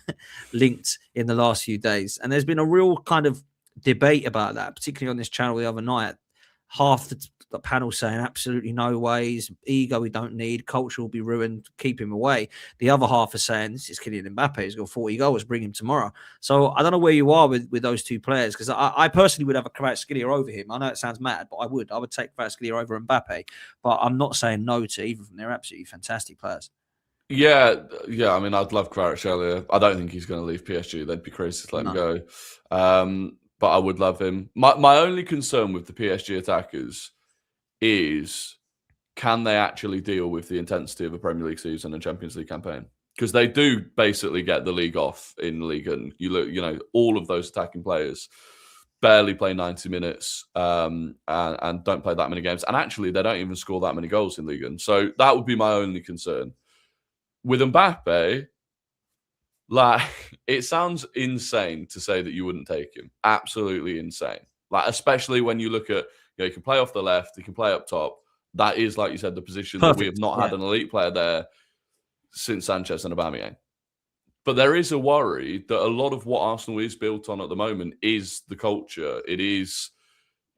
linked in the last few days. And there's been a real kind of debate about that, particularly on this channel the other night. Half the panel saying absolutely no ways, ego we don't need, culture will be ruined, keep him away. The other half are saying this is Kylian Mbappe, he's got 40 goals, bring him tomorrow. So I don't know where you are with those two players, because I personally would have a Kvaratskhelia over him. I know it sounds mad, but I would take Kvaratskhelia over Mbappe. But I'm not saying no to either of them. They're absolutely fantastic players. Yeah. I mean, I'd love Kvaratskhelia. I don't think he's going to leave PSG. They'd be crazy to let him go. But I would love him. My only concern with the PSG attackers is, can they actually deal with the intensity of a Premier League season and Champions League campaign? Because they do basically get the league off in Ligue 1. You look, all of those attacking players barely play 90 minutes and don't play that many games. And actually, they don't even score that many goals in Ligue 1. So that would be my only concern. With Mbappe, it sounds insane to say that you wouldn't take him. Absolutely insane. Especially when you look at, he can play off the left, he can play up top. That is, like you said, the position that we have not had an elite player there since Sanchez and Aubameyang. But there is a worry that a lot of what Arsenal is built on at the moment is the culture. It is,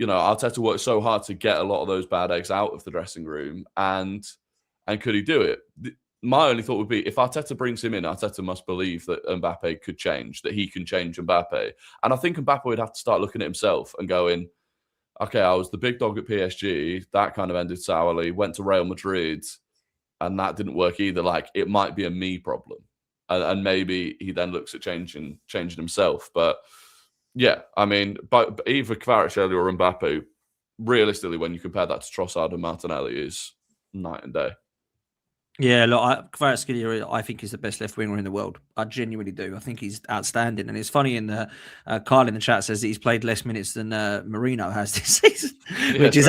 Arteta worked so hard to get a lot of those bad eggs out of the dressing room, and could he do it? My only thought would be, if Arteta brings him in, Arteta must believe that Mbappe could change, that he can change Mbappe. And I think Mbappe would have to start looking at himself and going, okay, I was the big dog at PSG. That kind of ended sourly. Went to Real Madrid, and that didn't work either. It might be a me problem. And maybe he then looks at changing himself. But yeah, I mean, but either Kvaratskhelia or Mbappe, realistically, when you compare that to Trossard and Martinelli, is night and day. Yeah, look, Kvaratskhelia, I think, is the best left winger in the world. I genuinely do. I think he's outstanding. And it's funny, Carl in the chat says that he's played less minutes than Marino has this season, which is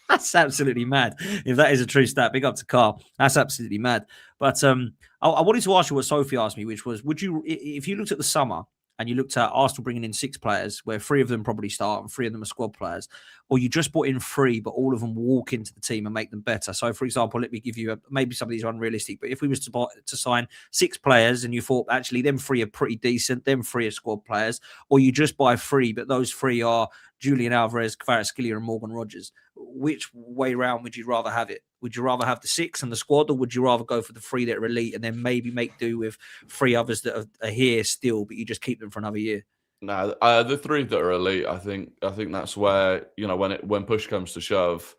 that's absolutely mad. If that is a true stat, big up to Carl. That's absolutely mad. But I wanted to ask you what Sophie asked me, which was, would you, if you looked at the summer and you looked at Arsenal bringing in 6 players, where 3 of them probably start and 3 of them are squad players, or you just brought in 3, but all of them walk into the team and make them better. So, for example, let me give you maybe some of these are unrealistic, but if we was to sign 6 players and you thought actually them 3 are pretty decent, them 3 are squad players, or you just buy 3, but those 3 are Julian Alvarez, Kvaratskhelia and Morgan Rogers, which way round would you rather have it? Would you rather have the 6 and the squad, or would you rather go for the 3 that are elite and then maybe make do with 3 others that are here still, but you just keep them for another year? No, the 3 that are elite, I think that's where, you know, when push comes to shove,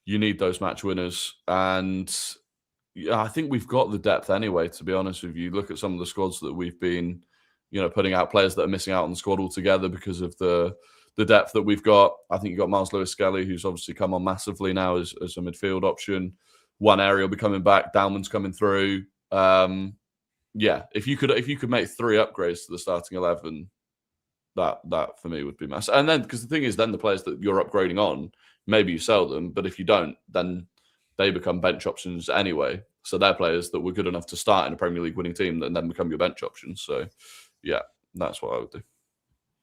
you need those match winners. And yeah, I think we've got the depth anyway, to be honest with you. Look at some of the squads that we've been, you know, putting out players that are missing out on the squad altogether because of the depth that we've got. I think you've got Miles Lewis-Skelly, who's obviously come on massively now as a midfield option. One area will be coming back. Dalman's coming through. Yeah, if you could make 3 upgrades to the starting 11, that for me would be massive. And then, because the thing is, then the players that you're upgrading on, maybe you sell them, but if you don't, then they become bench options anyway. So they're players that were good enough to start in a Premier League winning team and then become your bench options. So yeah, that's what I would do.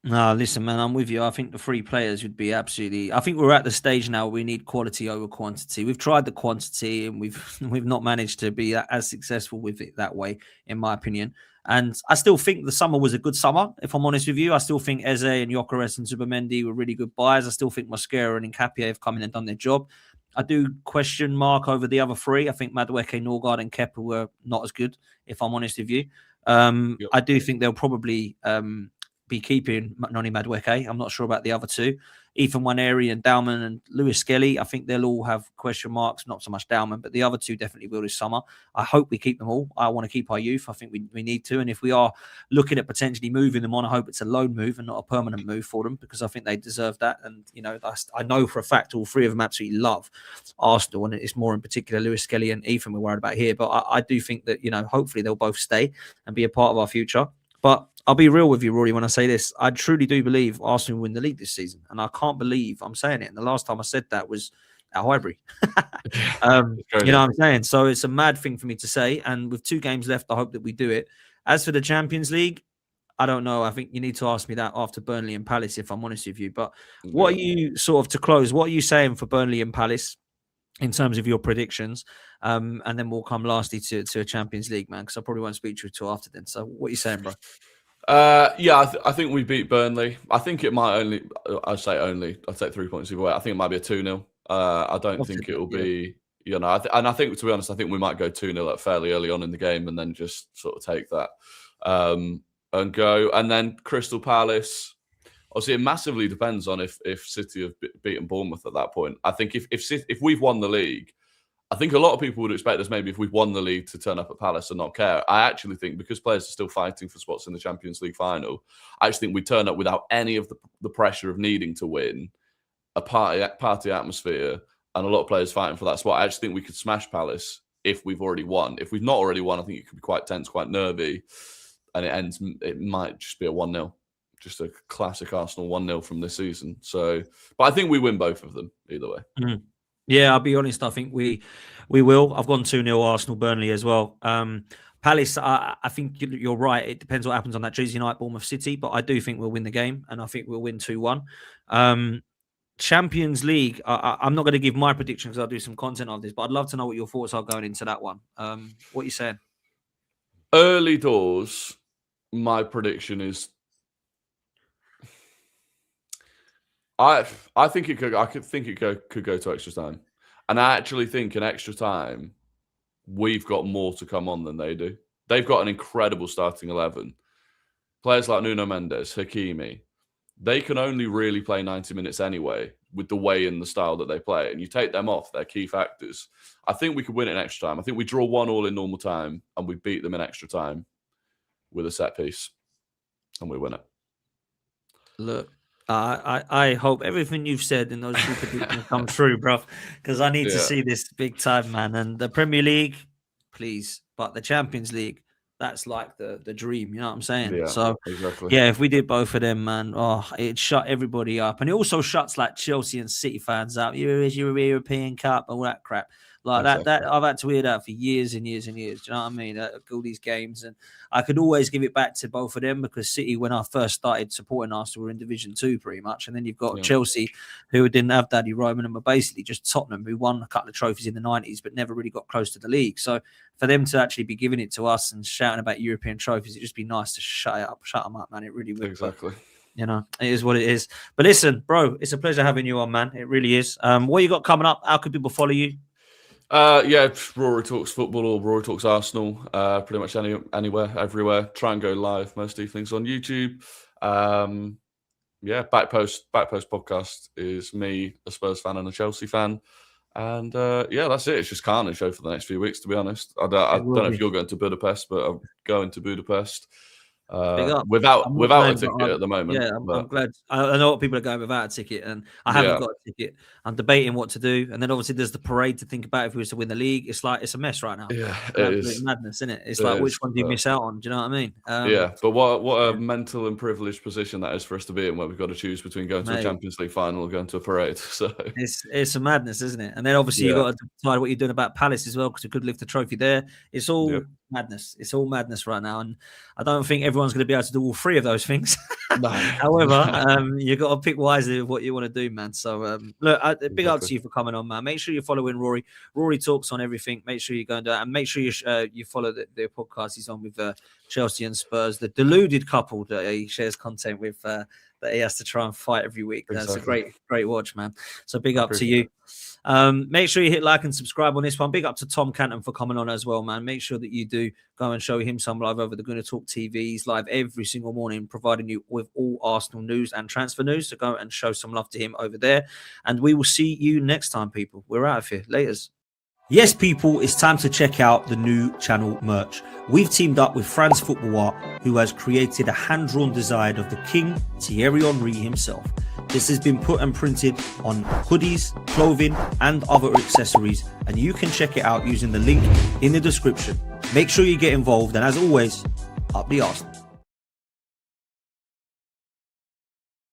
No, listen, man, I'm with you. I think the 3 players would be absolutely. I think we're at the stage now where we need quality over quantity. We've tried the quantity and we've not managed to be as successful with it that way, in my opinion. And I still think the summer was a good summer, if I'm honest with you. I still think Eze and Gyökeres and Zubimendi were really good buys. I still think Mosquera and Nkapie have come in and done their job. I do question mark over the other 3. I think Madueke, Norgard and Kepa were not as good, if I'm honest with you. Yep. I do think they'll probably be keeping Noni Madueke. I'm not sure about the other 2. Ethan Nwaneri and Dalman and Lewis-Skelly, I think they'll all have question marks. Not so much Dalman, but the other 2 definitely will this summer. I hope we keep them all. I want to keep our youth. I think we need to. And if we are looking at potentially moving them on, I hope it's a loan move and not a permanent move for them, because I think they deserve that. And, you know, I know for a fact all 3 of them absolutely love Arsenal. And it's more in particular Lewis-Skelly and Ethan we're worried about here. But I do think that, you know, hopefully they'll both stay and be a part of our future. But I'll be real with you, Rory, when I say this. I truly do believe Arsenal will win the league this season. And I can't believe I'm saying it. And the last time I said that was at Highbury. You know what I'm saying? So it's a mad thing for me to say. And with 2 games left, I hope that we do it. As for the Champions League, I don't know. I think you need to ask me that after Burnley and Palace, if I'm honest with you. But what are you, sort of to close, what are you saying for Burnley and Palace in terms of your predictions? And then we'll come lastly to a Champions League, man, because I probably won't speak to you till after then. So what are you saying, bro? Yeah, I think we beat Burnley. I think it might only, I'd take 3 points either way. I think it might be a 2-0. I don't think it'll be, you know, and I think, to be honest, I think we might go 2-0 fairly early on in the game and then just sort of take that and go. And then Crystal Palace, obviously it massively depends on if City have beaten Bournemouth at that point. I think if we've won the league, I think a lot of people would expect us, maybe if we've won the league, to turn up at Palace and not care. I actually think, because players are still fighting for spots in the Champions League final, I actually think we turn up without any of the pressure of needing to win, a party atmosphere, and a lot of players fighting for that spot. I actually think we could smash Palace if we've already won. If we've not already won, I think it could be quite tense, quite nervy, and it might just be a 1-0. Just a classic Arsenal 1-0 from this season. So, but I think we win both of them either way. Mm-hmm. Yeah, I'll be honest. I think we will. I've gone 2-0 Arsenal, Burnley as well. Palace, I think you're right. It depends what happens on that Tuesday night, Bournemouth City. But I do think we'll win the game, and I think we'll win 2-1. Champions League, I'm not going to give my prediction because I'll do some content on this, but I'd love to know what your thoughts are going into that one. What are you saying? Early doors, my prediction is I think it could go to extra time, and I actually think in extra time we've got more to come on than they do. They've got an incredible starting 11. Players like Nuno Mendes, Hakimi, they can only really play 90 minutes anyway with the way and the style that they play, and you take them off, they're key factors. I think we could win it in extra time. I think we draw 1-1 in normal time and we beat them in extra time with a set piece, and we win it. Look, I hope everything you've said in those 2 predictions come true, bro, because I need to see this big time, man. And the Premier League, please, but the Champions League, that's like the dream, you know what I'm saying? Yeah, so exactly. Yeah, if we did both of them, man, it shut everybody up, and it also shuts like Chelsea and City fans out. You're European Cup and all that crap. Like Exactly. that I've had to hear that for years and years and years. Do you know what I mean? All these games, and I could always give it back to both of them because City, when I first started supporting Arsenal, were in Division 2 pretty much, and then you've got Chelsea, who didn't have Daddy Roman, and were basically just Tottenham, who won a couple of trophies in the 90s but never really got close to the league. So for them to actually be giving it to us and shouting about European trophies, it'd just be nice to shut them up, man. It really would. Exactly. You know, it is what it is. But listen, bro, it's a pleasure having you on, man. It really is. What you got coming up? How could people follow you? Rory Talks Football or Rory Talks Arsenal. Pretty much anywhere, everywhere. Try and go live most evenings on YouTube. Back Post podcast is me, a Spurs fan and a Chelsea fan. And that's it. It's just carnage show for the next few weeks, to be honest. I don't know if you're going to Budapest, but I'm going to Budapest. Without a ticket at the moment. Yeah, I'm glad. I know what people are going without a ticket, and I haven't got a ticket. I'm debating what to do, and then obviously there's the parade to think about if we were to win the league. It's a mess right now. Yeah, it is madness, isn't it? It's which one do you miss out on? Do you know what I mean? But what a mental and privileged position that is for us to be in, where we've got to choose between going to a Champions League final or going to a parade. So it's a madness, isn't it? And then obviously you've got to decide what you're doing about Palace as well, because we could lift the trophy there. It's all madness. It's all madness right now, and I don't think everyone's going to be able to do all three of those things. No. However, you've got to pick wisely with what you want to do, man. So look, big up to you for coming on, man. Make sure you're following Rory. Rory talks on everything. Make sure you go and do it, and make sure you follow the podcast he's on with Chelsea and Spurs, the deluded couple that he shares content with. That he has to try and fight every week. That's a great watch, man. So big up to you. Make sure you hit like and subscribe on this one. Big up to Tom Canton for coming on as well, man. Make sure that you do go and show him some love over the Gonna Talk TV. He's live every single morning, providing you with all Arsenal news and transfer news. So go and show some love to him over there. And we will see you next time, people. We're out of here. Laters. Yes, people, it's time to check out the new channel merch. We've teamed up with France Football Art, who has created a hand-drawn design of the King, Thierry Henry himself. This has been put and printed on hoodies, clothing, and other accessories, and you can check it out using the link in the description. Make sure you get involved, and as always, up the Arsenal.